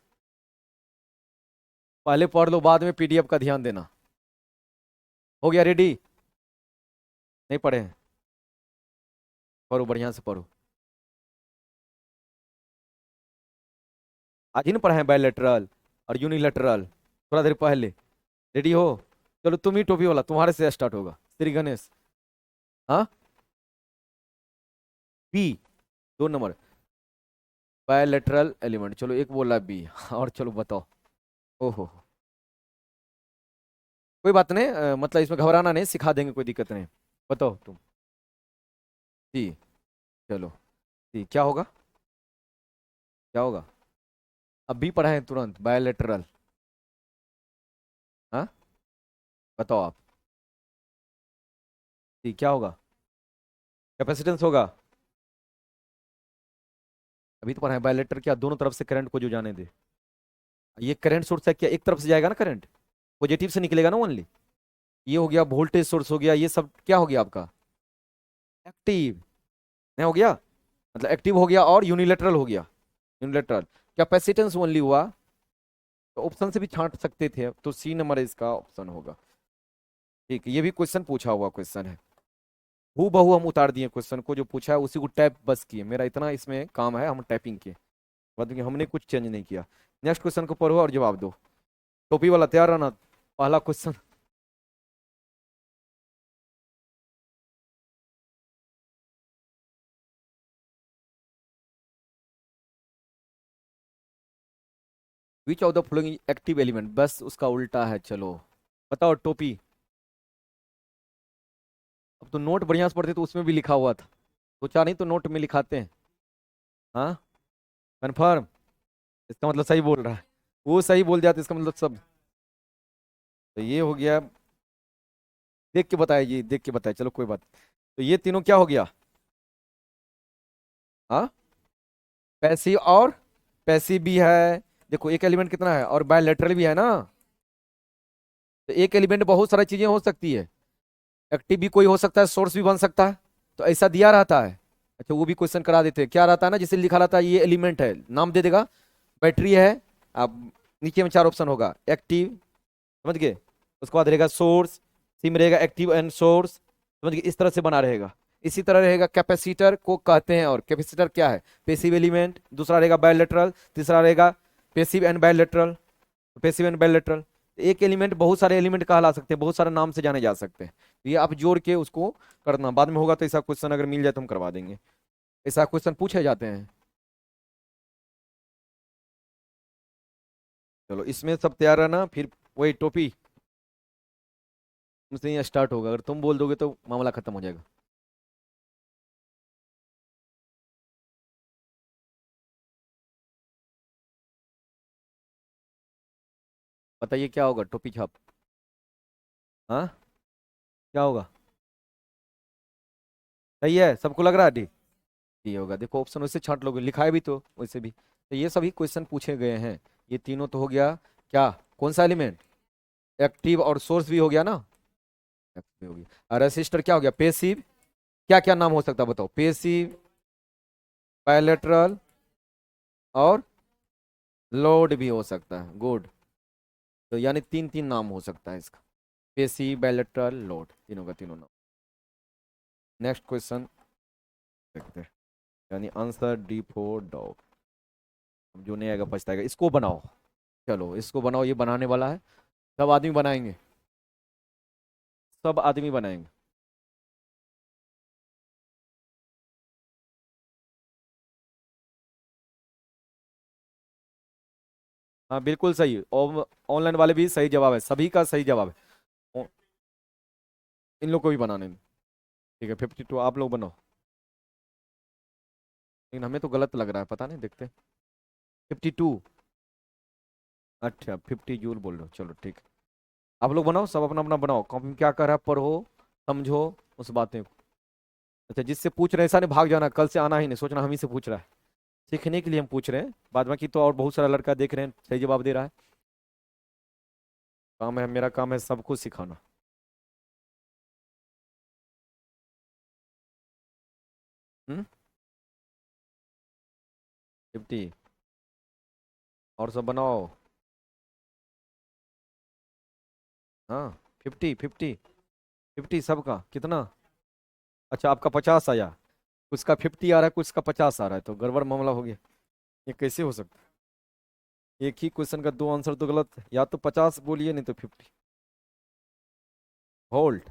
पहले पढ़ लो, बाद में पीडीएफ का ध्यान देना। हो गया रेडी? नहीं पढ़े हैं? पढ़ो, बढ़िया से पढ़ो। आज ही ना पढ़े हैं बायलैटरल और यूनिलैटरल, थोड़ा देर पहले। रेडी हो? चलो तुम ही टोपी वाला, तुम्हारे से स्टार्ट होगा, श्री गणेश। हाँ, बी, 2 नंबर। बायलैटरल एलिमेंट, चलो एक बोला बी। और चलो बताओ। ओहो, कोई बात नहीं, मतलब इसमें घबराना नहीं, सिखा देंगे, कोई दिक्कत नहीं। बताओ तुम। सी। चलो सी क्या होगा? क्या होगा? अभी पढ़ा है तुरंत, बायलैटरल। हाँ, बताओ आप। सी क्या होगा? कैपेसिटेंस होगा। अभी तो पढ़ा है बायलैटरल, क्या दोनों तरफ से करंट को जो जाने दे। ये करंट सोर्स है क्या, एक तरफ से जाएगा ना करंट, पॉजिटिव से निकलेगा ना ओनली। ये हो गया वोल्टेज सोर्स हो गया, ये सब क्या हो गया आपका? एक्टिव। नहीं हो गया, मतलब एक्टिव हो गया और यूनिलेटरल हो गया। यूनिलेटरल कैपेसिटेंस ओनली हुआ, तो ऑप्शन से भी छांट सकते थे, तो सी नंबर इसका ऑप्शन होगा। ठीक है, ये भी क्वेश्चन पूछा हुआ क्वेश्चन है, हु बहू हम उतार दिए क्वेश्चन को, जो पूछा है उसी को टाइप बस किए, मेरा इतना इसमें काम है, हम टाइपिंग किए, बाद में हमने कुछ चेंज नहीं किया। नेक्स्ट क्वेश्चन को पढ़ो और जवाब दो। टोपी वाला तैयार रहना, पहला question. Which of the following active element, बस उसका उल्टा है। चलो बताओ टोपी। अब तो नोट बढ़िया से पढ़ते तो उसमें भी लिखा हुआ था, सोचा नहीं तो नोट में लिखाते हैं। हाँ, कन्फर्म। इसका मतलब सही बोल रहा है, वो सही बोल दिया तो इसका मतलब सब। तो ये हो गया, देख के बताया जी, देख के बताया, चलो कोई बात। तो ये तीनों क्या हो गया? हाँ, पैसिव और पैसिव भी है। देखो एक एलिमेंट कितना है और बायलैटरल भी है ना, तो एक एलिमेंट बहुत सारी चीजें हो सकती है, एक्टिव भी कोई हो सकता है, सोर्स भी बन सकता है, तो ऐसा दिया रहता है। अच्छा वो भी क्वेश्चन करा देते हैं, क्या रहता है ना, जैसे लिखा रहता है ये एलिमेंट है, नाम दे देगा, बैटरी है। अब नीचे में 4 ऑप्शन होगा, एक्टिव, समझ गए, उसके बाद रहेगा सोर्स, सी में रहेगा एक्टिव एंड सोर्स, समझ गए, इस तरह से बना रहेगा। इसी तरह रहेगा कैपेसिटर को कहते हैं, और कैपेसिटर क्या है, पेसिव एलिमेंट। दूसरा रहेगा बायलैटरल, तीसरा रहेगा passive and bilateral. Passive and bilateral, एक एलिमेंट बहुत सारे एलिमेंट कहला सकते हैं, बहुत सारे नाम से जाने जा सकते हैं। तो ये आप जोड़ के उसको करना, बाद में होगा तो ऐसा क्वेश्चन अगर मिल जाए तो हम करवा देंगे, ऐसा क्वेश्चन पूछे जाते हैं। चलो इसमें सब तैयार है ना, फिर वही टोपी तुमसे यहाँ स्टार्ट होगा, अगर तुम बोल दोगे तो मामला खत्म हो जाएगा। बताइए क्या होगा टोपी छाप। हाँ, क्या होगा? सही है, सबको लग रहा है डी? ये होगा, देखो ऑप्शन वैसे छांट लोगे, लिखा है भी तो वैसे भी, तो ये सभी क्वेश्चन पूछे गए हैं। ये तीनों तो हो गया। क्या? कौन सा एलिमेंट? एक्टिव और सोर्स भी हो गया ना। एक्टिव हो गया। और रेसिस्टर क्या हो गया? पेसिव। क्या क्या नाम हो सकता है बताओ? पेसिव, बायलेटरल, और लोड भी हो सकता है। गुड। तो यानी तीन तीन नाम हो सकता है इसका। पेसिव, बायलेटरल, लोड, तीनों का तीनों नाम। नेक्स्ट क्वेश्चन देखते हैं। यानी आंसर डी फॉर डॉग। जो नहीं आएगा पछताएगा। इसको बनाओ। चलो इसको बनाओ, ये बनाने वाला है। सब आदमी बनाएंगे। सब आदमी बनाएंगे। हाँ बिल्कुल सही। ऑनलाइन वाले भी सही जवाब है, सभी का सही जवाब है। इन लोग को भी बनाने दो। ठीक है, 52 आप लोग बनाओ। लेकिन हमें तो गलत लग रहा है, पता नहीं, देखते। 52। अच्छा 50 जूल बोल रहे हो, चलो ठीक है। आप लोग बनाओ, सब अपना अपना बनाओ, कॉपी में क्या कर रहा है पढ़ो, समझो उस बातें को। अच्छा, जिससे पूछ रहे हैं ऐसा नहीं भाग जाना, कल से आना ही नहीं सोचना हम ही से पूछ रहा है। सीखने के लिए हम पूछ रहे हैं, बाद बाकी तो और बहुत सारा लड़का देख रहे हैं सही जवाब दे रहा है। काम है, मेरा काम है सबको सिखाना। 50। और सब बनाओ। हाँ। 50 50। 50 सबका कितना? अच्छा आपका 50 आया। कुछ का 50 आ रहा है, कुछ का 50 आ रहा है, तो गड़बड़ मामला हो गया। ये कैसे हो सकता है? एक ही क्वेश्चन का दो आंसर तो गलत है। या तो 50 बोलिए, नहीं तो 50। होल्ड।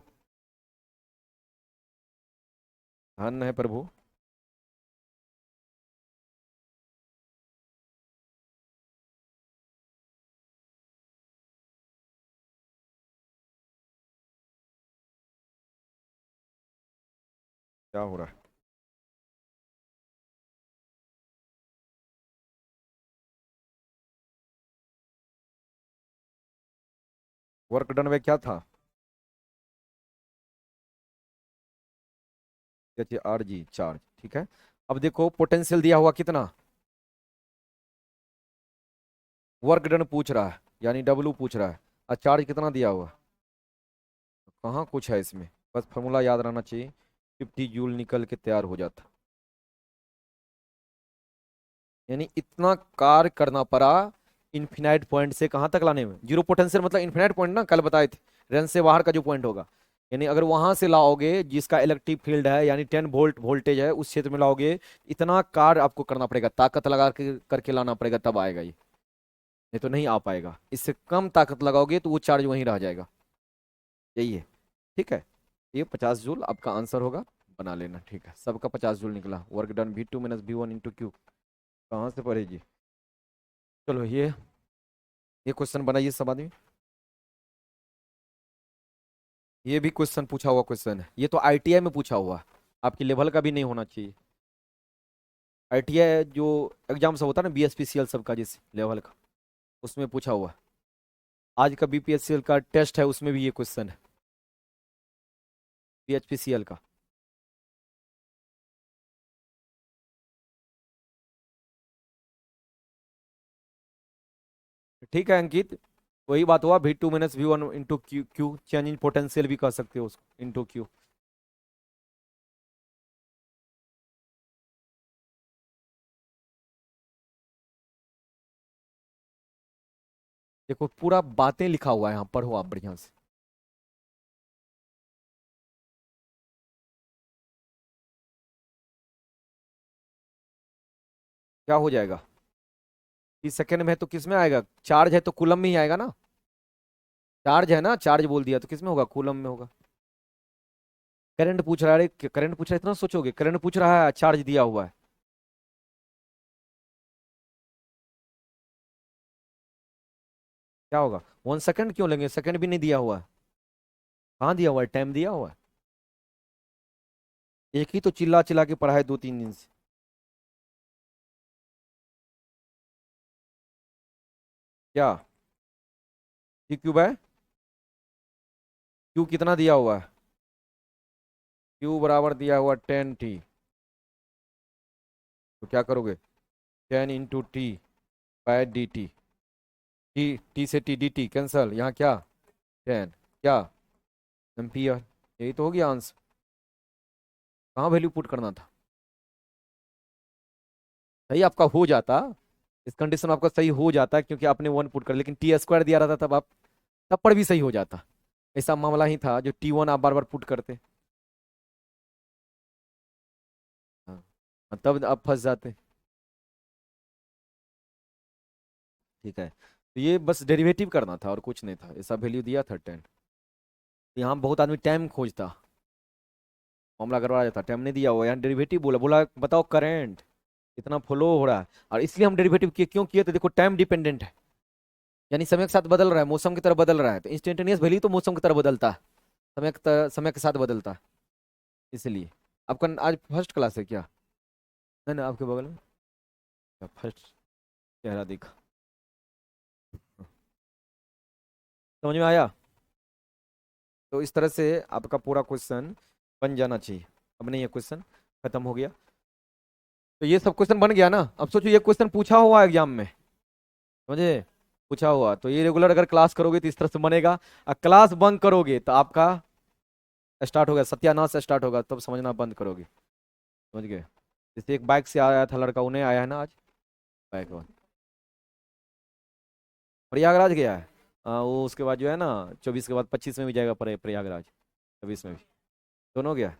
धन है प्रभु। क्या हो रहा है? वर्क डन में क्या था? क्या? आर जी चार्ज, ठीक है। अब देखो पोटेंशियल दिया हुआ कितना। वर्क डन पूछ रहा है, यानी डब्लू पूछ रहा है। और चार्ज कितना दिया हुआ? कहाँ कुछ है इसमें? बस फॉर्मूला याद रहना चाहिए। 50 जूल निकल के तैयार हो जाता। यानी इतना कार्य करना पड़ा इन्फिनाइट पॉइंट से कहाँ तक लाने में। जीरो पोटेंशियल मतलब इन्फिनाइट पॉइंट ना, कल बताए थे। रेंज से बाहर का जो पॉइंट होगा। यानी अगर वहां से लाओगे जिसका इलेक्ट्रिक फील्ड है, यानी 10 वोल्ट वोल्टेज है, उस क्षेत्र में लाओगे। इतना कार्य आपको करना पड़ेगा, ताकत लगा के करके लाना पड़ेगा, तब आएगा ये। नहीं तो नहीं आ पाएगा। इससे कम ताकत लगाओगे तो वो चार्ज वहीं रह जाएगा। यही है। ठीक है। ये 50 जूल आपका आंसर होगा। बना लेना, ठीक है। सबका 50 जूल निकला। Work done V2 - V1 × Q। कहाँ से पढ़े जी? चलो ये क्वेश्चन बनाइए सब आदमी। ये भी क्वेश्चन पूछा हुआ क्वेश्चन है, ये तो आईटीआई में पूछा हुआ। आपकी लेवल का भी नहीं होना चाहिए। आईटीआई जो एग्जाम सब होता है ना, बीएसपीसीएल सबका जिस लेवल का, उसमें पूछा हुआ। आज का बीपीएससीएल का टेस्ट है, उसमें भी ये क्वेश्चन है। बीएचपीसीएल का। ठीक है अंकित। वही बात हुआ, V2 - V1 × Q। Change in potential भी कह सकते हो उसको, इंटू क्यू। देखो पूरा बातें लिखा हुआ है यहाँ, पढ़ो आप बढ़िया से। क्या हो जाएगा? 30 सेकेंड में है तो किस में आएगा? चार्ज है तो कूलम में ही आएगा ना। चार्ज है ना, चार्ज बोल दिया तो किस में होगा? कूलम में होगा। करंट पूछ रहा है, अरे करंट पूछ रहा है, इतना सोचोगे? करंट पूछ रहा है, चार्ज दिया हुआ है। क्या होगा? 1 सेकंड क्यों लेंगे? सेकंड भी नहीं दिया हुआ है। कहाँ दिया हुआ है? टाइम दिया हुआ है। एक ही तो चिल्ला चिल्ला के पढ़ा है 2 3 दिन से। क्या? Q/, क्यू कितना दिया हुआ है, क्यू बराबर दिया हुआ 10t। तो क्या करोगे, 10 × t/dt। टी, टी से टी डी टी कैंसल, यहाँ क्या 10 क्या एम्पियर। यही तो हो गया आंसर। कहाँ वैल्यू पुट करना था, सही आपका हो जाता, इस कंडीशन में आपका सही हो जाता क्योंकि आपने 1 पुट कर, लेकिन t² दिया रहता तब आप, तब पर भी सही हो जाता। ऐसा मामला ही था जो t1 आप बार बार पुट करते। हाँ, तब आप फंस जाते। ठीक है, तो ये बस डेरिवेटिव करना था और कुछ नहीं था, ऐसा वैल्यू दिया था 10। यहाँ बहुत आदमी टाइम खोजता, मामला गड़बड़ा जाता, टाइम नहीं दिया हुआ, यहाँ डेरिवेटिव बोला, बोला बताओ करंट इतना फ्लो हो रहा है, और इसलिए हम डेरिवेटिव किए, क्यों किए, तो देखो टाइम डिपेंडेंट है, यानी समय के साथ बदल रहा है, मौसम की तरह बदल रहा है, तो इंस्टेंटेनियस वैल्यू तो मौसम की तरह बदलता है, समय के साथ बदलता है, इसलिए। आपका आज फर्स्ट क्लास है क्या, नहीं ना आपके बगल में, फर्स्ट चेहरा देखा, समझ में आया। तो इस तरह से आपका पूरा क्वेश्चन बन जाना चाहिए। अब नहीं, ये क्वेश्चन खत्म हो गया, तो ये सब क्वेश्चन बन गया ना। अब सोचो ये क्वेश्चन पूछा हुआ एग्जाम में, समझे, पूछा हुआ, तो ये रेगुलर अगर क्लास करोगे तो इस तरह से बनेगा, और क्लास बंक करोगे तो आपका स्टार्ट होगा सत्यानाश, स्टार्ट होगा, तब समझना बंद करोगे, समझ गए। जैसे एक बाइक से आया था लड़का, उन्हें आया है ना आज बाइक, और प्रयागराज गया है। वो उसके बाद जो है ना, 24 के बाद 25 में भी जाएगा प्रयागराज, 26 में भी, दोनों गया।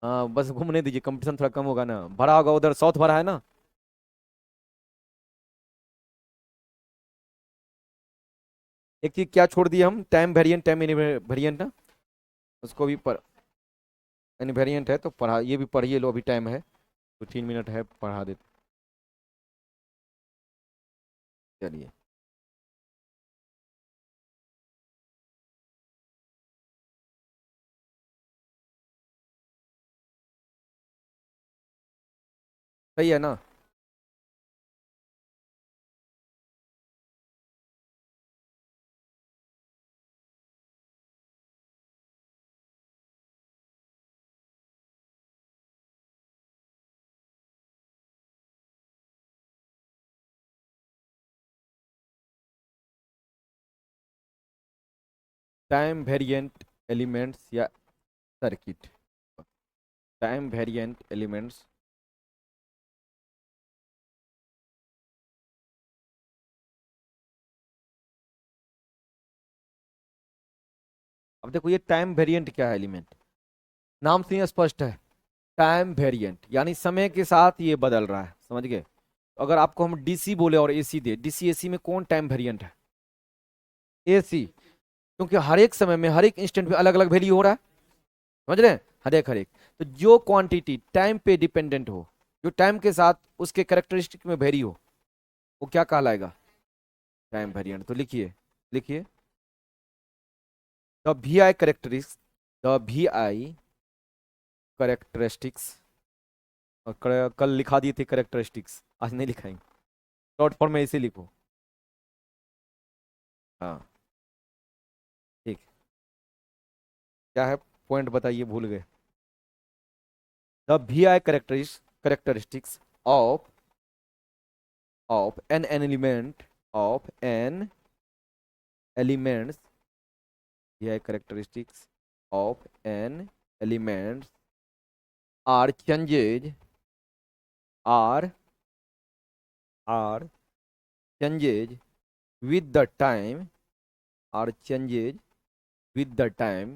हाँ बस घूमने दीजिए, कंपटीशन थोड़ा कम होगा ना, भरा होगा उधर, साउथ भरा है ना। एक चीज क्या छोड़ दिए हम, टाइम वेरिएंट, टाइम वेरिएंट ना, उसको भी पर इनवेरिएंट है तो पढ़ा, ये भी पढ़िए लो, अभी टाइम है तो 3 मिनट है, पढ़ा देते, चलिए। सही है ना। टाइम वेरिएंट एलिमेंट्स या सर्किट, टाइम वेरिएंट एलिमेंट्स, अब देखो ये टाइम वेरिएंट क्या है, एलिमेंट नाम से ही स्पष्ट है, टाइम वेरिएंट यानी समय के साथ ये बदल रहा है, समझ गए। तो अगर आपको हम डीसी बोले और एसी दे, डीसी एसी में कौन टाइम वेरिएंट है, एसी, क्योंकि हर एक समय में हर एक इंस्टेंट पे अलग अलग वैल्यू हो रहा है, समझ रहे हैं, हर एक। तो जो क्वांटिटी टाइम पे डिपेंडेंट हो, जो टाइम के साथ उसके कैरेक्टरिस्टिक में वेरी हो, वो क्या कहलाएगा, टाइम वेरिएंट। तो लिखिए, लिखिए, the V I characteristics, the V I characteristics, और कल लिखा दिए थे करेक्टरिस्टिक्स, आज नहीं लिखाएंगे, शॉर्ट फॉर्म में इसे लिखो। हाँ ठीक, क्या है पॉइंट बताइए, भूल गए। The V I characteristics of an element, of an elements, V I characteristics of an elements are changes, are are changes with the time, or changes with the time,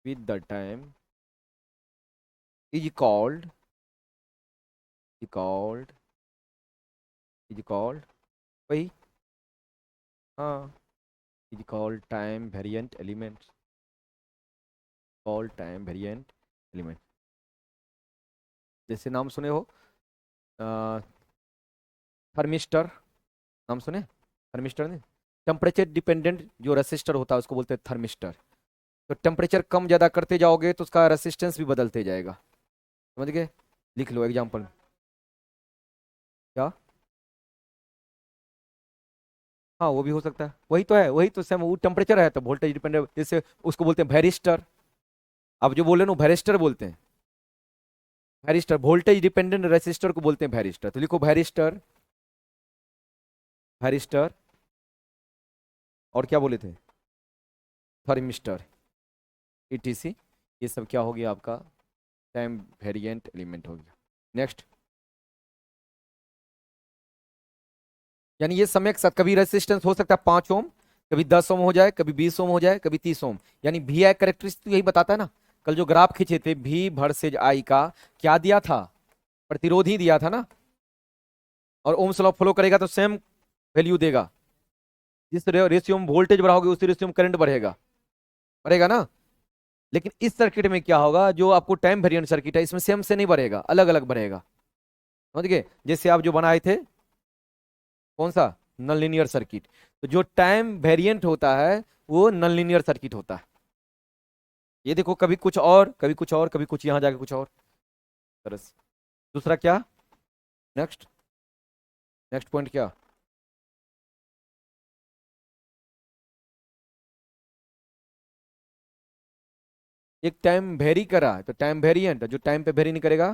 with the time is called, is called, is called, वही, हाँ, is called time variant elements, called time variant element। जैसे नाम सुने हो, thermistor, नाम सुने, thermistor नहीं, temperature dependent जो रेसिस्टर होता है उसको बोलते हैं थर्मिस्टर। तो टेम्परेचर कम ज़्यादा करते जाओगे तो उसका रेसिस्टेंस भी बदलते जाएगा, समझ गए। लिख लो एग्जाम्पल, क्या, हाँ वो भी हो सकता है, वही तो है, वही तो सेम वो टेम्परेचर है तो वोल्टेज डिपेंडेंट, जैसे उसको बोलते हैं वैरिस्टर। आप जो बोले ना वैरिस्टर बोलते हैं, वैरिस्टर वोल्टेज डिपेंडेंट रेसिस्टर को बोलते हैं वैरिस्टर। तो लिखो वैरिस्टर, वैरिस्टर, और क्या बोले थे, थर्मिस्टर, ईटीसी। ये सब क्या हो गया आपका, टाइम वेरिएंट एलिमेंट हो गया। नेक्स्ट, यानी ये समय के साथ कभी रेसिस्टेंस हो सकता है 5 ओम, कभी 10 ओम हो जाए, कभी 20 ओम हो जाए, कभी 30 ओम। यानी वी आई कैरेक्टरिस्टिक यही बताता है ना। कल जो ग्राफ खींचे थे वी वर्सेज आई का, क्या दिया था, प्रतिरोध ही दिया था ना। और ओम्स लॉ फॉलो करेगा तो सेम वैल्यू देगा। जिस रेशियो में वोल्टेज बढ़ाओगे उसी रेशियो में करंट बढ़ेगा, बढ़ेगा ना। लेकिन इस सर्किट में क्या होगा, जो आपको टाइम वेरिएंट सर्किट है इसमें सेम से नहीं बढ़ेगा, अलग अलग बढ़ेगा। समझ गए, जैसे आप जो बनाए थे, कौन सा, नॉन लीनियर सर्किट। तो जो टाइम वेरिएंट होता है वो नॉन लीनियर सर्किट होता है। ये देखो कभी कुछ और, कभी कुछ और, कभी कुछ, यहां जाके कुछ और तरह से। दूसरा क्या, नेक्स्ट, नेक्स्ट पॉइंट क्या, एक टाइम वेरी कर रहा है तो टाइम वेरिएंट, जो टाइम पे वेरी नहीं करेगा,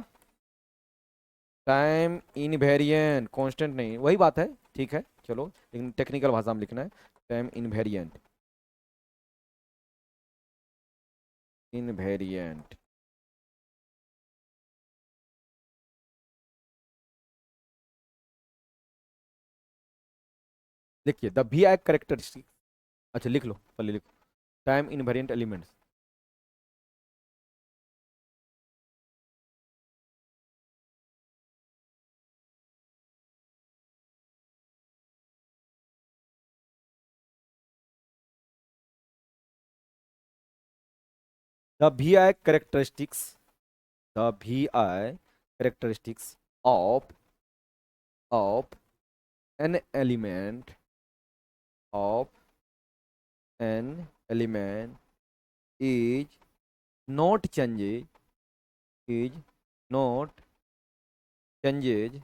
टाइम इनवेरिएंट, कांस्टेंट नहीं, वही बात है। ठीक है चलो, लेकिन टेक्निकल भाषा में लिखना है, टाइम इनवेरिएंट, इनवेरिएंट। देखिए द वी आई करेक्टरिस्टिक, अच्छा लिख लो पहले, लिखो time invariant elements. The V I characteristics, the V I characteristics of of an element, of an element is not changes, is not changes,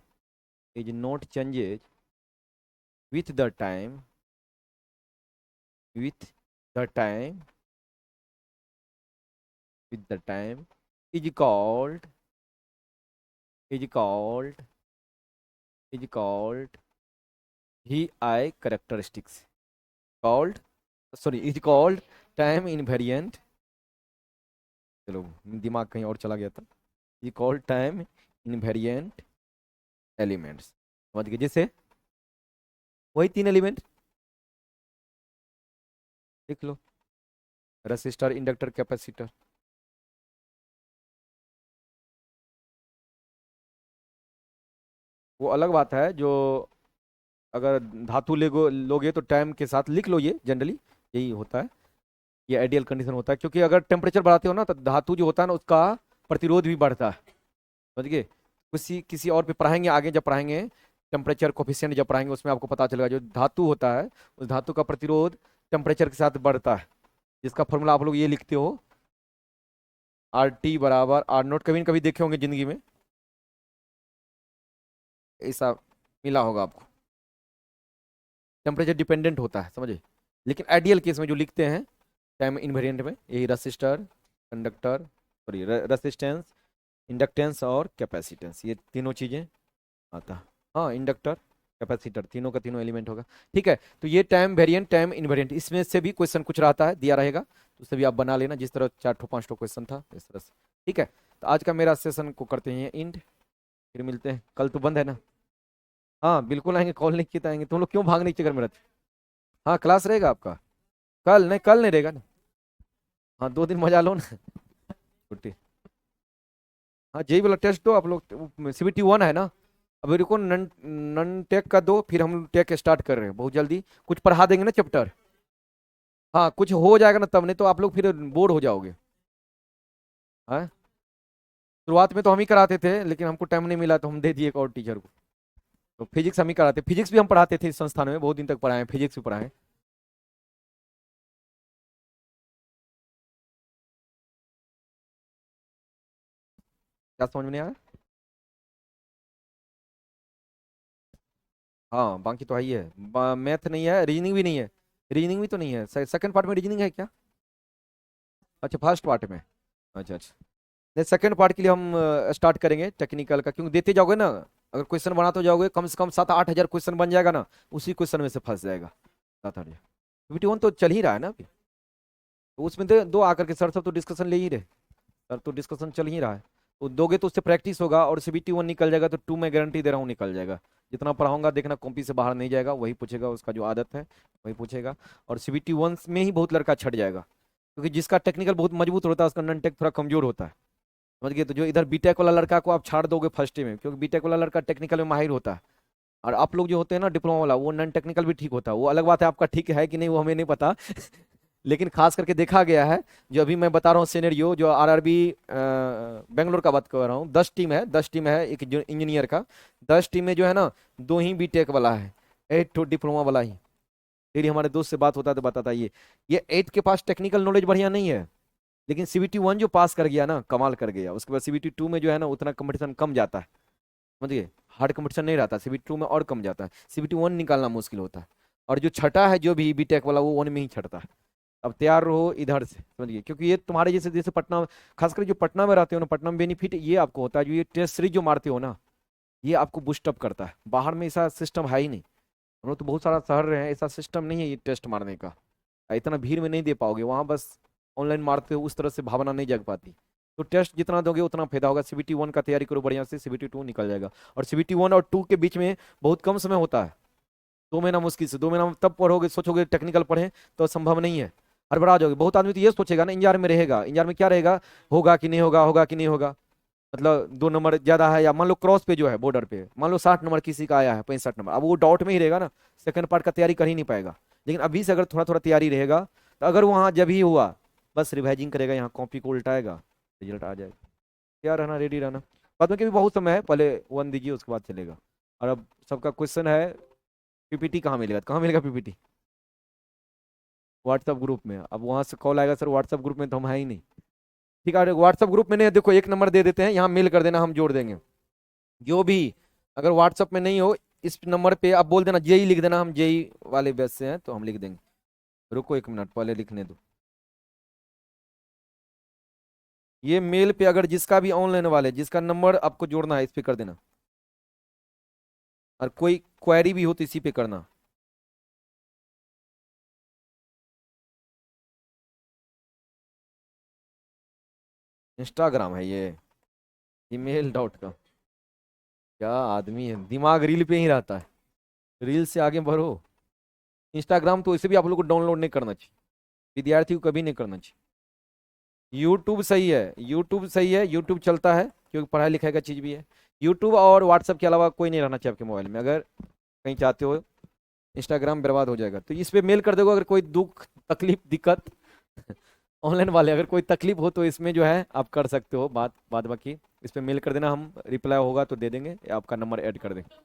is not changes with the time, with the time, with the time, is called, is called, is called vi characteristics, called, sorry, is called time invariant। चलो दिमाग कहीं और चला गया था। is called time invariant elements, समझ गए, जैसे वही 3 एलिमेंट लिख लो, रेसिस्टर, इंडक्टर, कैपेसिटर। वो अलग बात है, जो अगर धातु लोगे तो टाइम के साथ लिख लो, ये जनरली यही होता है, ये आइडियल कंडीशन होता है। क्योंकि अगर टेम्परेचर बढ़ाते हो ना तो धातु जो होता है ना उसका प्रतिरोध भी बढ़ता है, समझ गए। किसी किसी और पे पढ़ाएंगे आगे, जब पढ़ाएंगे टेम्परेचर कोफिशिएंट जब पढ़ाएंगे उसमें आपको पता चलेगा, जो धातु होता है उस धातु का प्रतिरोध टेम्परेचर के साथ बढ़ता है, जिसका फॉर्मूला आप लोग ये लिखते हो, आर टी बराबर आर नोट। कभी न कभी देखे होंगे जिंदगी में, ऐसा मिला होगा आपको। टेम्परेचर डिपेंडेंट होता है, समझे। लेकिन आइडियल केस में जो लिखते हैं टाइम इनवेरिएंट में, यही resistor, conductor, sorry resistance, inductance और कैपेसिटेंस, ये तीनों चीजें आता है। हाँ इंडक्टर, कैपेसिटर, तीनों का तीनों एलिमेंट होगा। ठीक है, तो ये टाइम वेरिएंट, टाइम इनवेरिएंट, इसमें से भी क्वेश्चन कुछ रहता है, दिया रहेगा तो उसे भी आप बना लेना, जिस तरह 4 5 क्वेश्चन था इस तरह से। ठीक है, तो आज का मेरा सेशन को करते हैं इंड, फिर मिलते हैं, कल तो बंद है ना। हाँ बिल्कुल आएंगे, कॉल नहीं किए तो आएंगे। तुम लोग क्यों भागने के चक्कर में रहते। हाँ क्लास रहेगा आपका, कल नहीं, कल नहीं रहेगा ना। हाँ 2 दिन मजा लो ना, छुट्टी। हाँ जेई वाला टेस्ट दो आप लोग, CBT 1 है ना। अभी रुको, नन नन टेक का दो, फिर हम टेक स्टार्ट कर रहे हैं बहुत जल्दी। कुछ पढ़ा देंगे ना चैप्टर, हाँ कुछ हो जाएगा ना तब, नहीं तो आप लोग फिर बोर हो जाओगे। हाँ शुरुआत में तो हम ही कराते थे, लेकिन हमको टाइम नहीं मिला तो हम दे दिए एक और टीचर को। तो फिजिक्स हम ही कराते, फिजिक्स भी हम पढ़ाते थे इस संस्थान में, बहुत दिन तक पढ़ाए हैं, फिजिक्स भी पढ़ाए। क्या समझ में नहीं आया। हाँ बाकी तो है ही है, मैथ नहीं है, रीजनिंग भी नहीं है। रीजनिंग भी तो नहीं है, सेकंड पार्ट में रीजनिंग है क्या? अच्छा फर्स्ट पार्ट में। अच्छा अच्छा। नहीं सेकंड पार्ट के लिए हम स्टार्ट करेंगे टेक्निकल का, क्योंकि देते जाओगे ना, अगर क्वेश्चन बनाते जाओगे कम से कम 7-8 हजार क्वेश्चन बन जाएगा ना, उसी क्वेश्चन में से फंस जाएगा 7-8 हजार। वीटी 1 तो चल ही रहा है ना अभी, तो उसमें दो दो आकर के सर सब तो डिस्कशन ले ही रहे, सर तो डिस्कशन चल ही रहा है। तो दोगे तो उससे प्रैक्टिस होगा, और CBT 1 निकल जाएगा तो 2 मैं गारंटी दे रहा हूँ निकल जाएगा। जितना पढ़ाऊंगा देखना कॉपी से बाहर नहीं जाएगा, वही पूछेगा, उसका जो आदत है वही पूछेगा। और CBT 1 में ही बहुत लड़का छट जाएगा, क्योंकि जिसका टेक्निकल बहुत मजबूत होता है उसका नॉन टेक थोड़ा कमजोर होता है। समझ गए? तो जो इधर बीटेक वाला लड़का को आप छाड़ दोगे फर्स्ट में, क्योंकि बीटेक वाला लड़का टेक्निकल में माहिर होता है, और आप लोग जो होते हैं ना डिप्लोमा वाला, वो नॉन टेक्निकल भी ठीक होता है। वो अलग बात है, आपका ठीक है कि नहीं वो हमें नहीं पता लेकिन खास करके देखा गया है, जो अभी मैं बता रहा हूँ सिनेरियो, जो RRB बेंगलोर का बात कर रहा हूँ, 10 टीम है एक इंजीनियर का, 10 टीम में जो है ना 2 ही बीटेक वाला है, 8 तो डिप्लोमा वाला ही। फिर हमारे दोस्त से बात होता है तो बताता ये 8 के पास टेक्निकल नॉलेज बढ़िया नहीं है, लेकिन CBT 1 जो पास कर गया ना कमाल कर गया, उसके बाद CBT 2 में जो है ना उतना कंपटीशन कम जाता है। समझिए? हार्ड कंपटीशन नहीं रहता, CBT 2 में और कम जाता है, CBT 1 निकालना मुश्किल होता है। और जो छठा है जो भी बीटेक वाला, वो 1 में ही छटता है। अब तैयार रहो इधर से, समझिए? क्योंकि ये तुम्हारे जैसे जैसे पटना, खासकर जो पटना में रहते हो ना, पटना में बेनिफिट ये आपको होता है, जो ये टेस्ट सीरीज जो मारते हो ना, ये आपको बूस्टअप करता है। बाहर में ऐसा सिस्टम है ही नहीं, हम लोग तो बहुत सारा शहर रहे हैं, ऐसा सिस्टम नहीं है ये टेस्ट मारने का। इतना भीड़ में नहीं दे पाओगे वहाँ, बस ऑनलाइन मारते हो, उस तरह से भावना नहीं जग पाती। तो टेस्ट जितना दोगे उतना फायदा होगा। CBT 1 का तैयारी करो बढ़िया से, CBT 2 निकल जाएगा। और CBT 1 और 2 के बीच में बहुत कम समय होता है, 2 महीना मुश्किल से, 2 महीना में तब पढ़ोगे, सोचोगे टेक्निकल पढ़ें, तो संभव नहीं है, हड़बड़ा जाओगे। बहुत आदमी तो ये सोचेगा ना इंतजार में रहेगा, इंतजार में क्या रहेगा, होगा कि नहीं होगा, होगा कि नहीं होगा, मतलब 2 नंबर ज्यादा है, या मान लो क्रॉस पे जो है बॉर्डर पे, मान लो 60 नंबर किसी का आया है, 65 नंबर, अब वो डाउट में ही रहेगा ना, सेकंड पार्ट का तैयारी कर ही नहीं पाएगा। लेकिन अभी से अगर थोड़ा थोड़ा तैयारी रहेगा, तो अगर वहां जब ही हुआ, बस रिवाइजिंग करेगा, यहाँ कॉपी को उल्टाएगा, रिजल्ट आ जाएगा। क्या रहना, रेडी रहना। बाद में के भी बहुत समय है, पहले 1 दीजिए उसके बाद चलेगा। और अब सबका क्वेश्चन है, PPT कहाँ मिलेगा, कहाँ मिलेगा PPT? व्हाट्सएप ग्रुप में। अब वहां से कॉल आएगा, सर व्हाट्सएप ग्रुप में तो हम है ही नहीं। ठीक है, व्हाट्सएप ग्रुप में नहीं है, देखो एक नंबर दे देते हैं, यहाँ मेल कर देना, हम जोड़ देंगे। जो भी अगर व्हाट्सएप में नहीं हो, इस नंबर पे आप बोल देना जेई लिख देना, हम जेई वाले बैच से हैं तो हम लिख देंगे। रुको 1 मिनट पहले लिखने दो। ये मेल पे अगर जिसका भी ऑनलाइन वाले, जिसका नंबर आपको जोड़ना है, इस पे कर देना। और कोई क्वेरी भी हो तो इसी पे करना। इंस्टाग्राम है ये, email.com। क्या आदमी है, दिमाग रील पे ही रहता है, रील से आगे बढ़ो। इंस्टाग्राम तो इसे भी आप लोग को डाउनलोड नहीं करना चाहिए, विद्यार्थी को कभी नहीं करना चाहिए। यूट्यूब सही है, यूट्यूब सही है, यूट्यूब चलता है, क्योंकि पढ़ाई लिखाई का चीज़ भी है। यूट्यूब और व्हाट्सएप के अलावा कोई नहीं रहना चाहिए आपके मोबाइल में, अगर कहीं चाहते हो। इंस्टाग्राम बर्बाद हो जाएगा, तो इस पे मेल कर दोगे, अगर कोई दुख तकलीफ दिक्कत ऑनलाइन वाले अगर कोई तकलीफ हो तो इसमें जो है आप कर सकते हो बात, बाद बाकी इस पे मेल कर देना, हम रिप्लाई होगा तो दे देंगे, या आपका नंबर ऐड कर देंगे।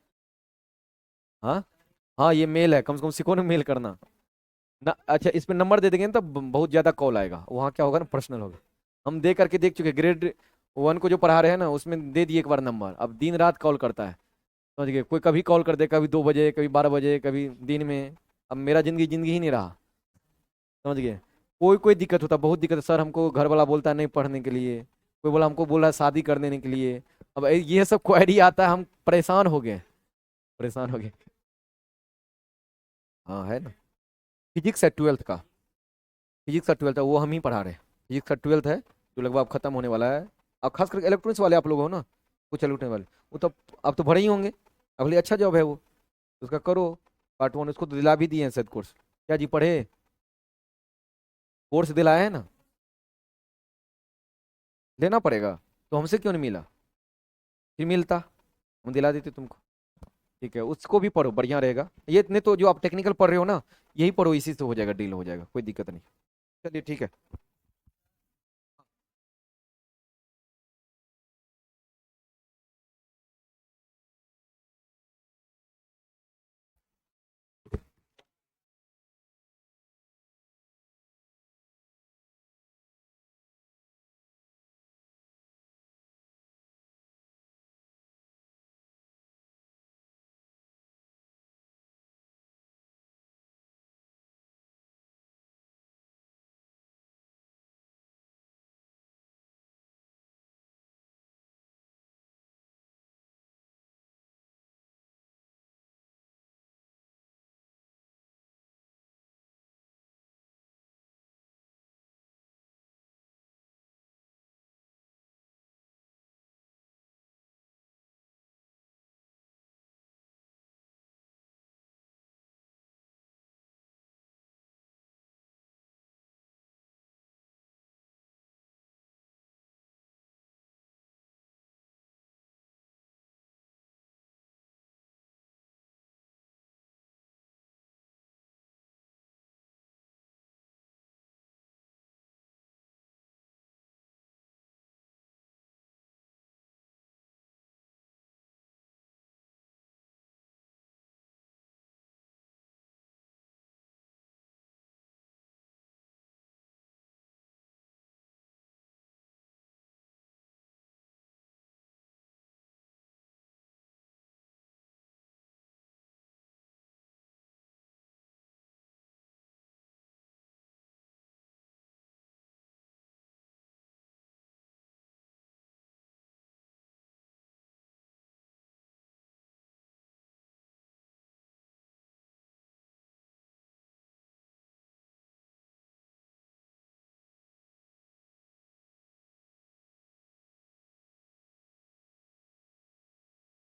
हाँ हाँ, ये मेल है, कम से कम सीखो ना मेल करना ना। अच्छा इस पे नंबर दे देंगे ना, तब बहुत ज्यादा कॉल आएगा, वहाँ क्या होगा ना, पर्सनल होगा। हम दे करके देख चुके, ग्रेड 1 को जो पढ़ा रहे हैं ना, उसमें दे दिए एक बार नंबर, अब दिन रात कॉल करता है। समझ गए? कोई कभी कॉल कर दे, कभी 2 बजे, कभी 12 बजे, कभी दिन में। अब मेरा जिंदगी जिंदगी ही नहीं रहा। समझ गए? कोई कोई दिक्कत होता, बहुत दिक्कत है सर, हमको घर वाला बोलता है नहीं पढ़ने के लिए, कोई बोला हमको बोला शादी कर देने के लिए। अब ये सब क्वेरी आता है, हम परेशान हो गए, परेशान हो गए। हाँ है ना, फिजिक्स है 12th का, फिजिक्स का 12th है, वो हम ही पढ़ा रहे हैं। फिजिक्स का 12th है, जो लगभग अब खत्म होने वाला है। अब खास करके इलेक्ट्रॉनिक्स वाले आप लोग हो ना, कुछ इलेक्ट्रॉनिक वाले, वो तो अब तो भरे ही होंगे। अब लिए अच्छा जॉब है वो, उसका करो पार्ट 1, उसको तो दिला भी दिए हैं शायद कोर्स। क्या जी पढ़े, कोर्स दिलाया है ना, लेना पड़ेगा। तो हमसे क्यों नहीं मिला, फिर मिलता, हम दिला देते तुमको। ठीक है, उसको भी पढ़ो, बढ़िया रहेगा। ये नहीं तो जो आप टेक्निकल पढ़ रहे हो ना, यही पढ़ो, इसी से हो जाएगा, डील हो जाएगा, कोई दिक्कत नहीं। चलिए ठीक है।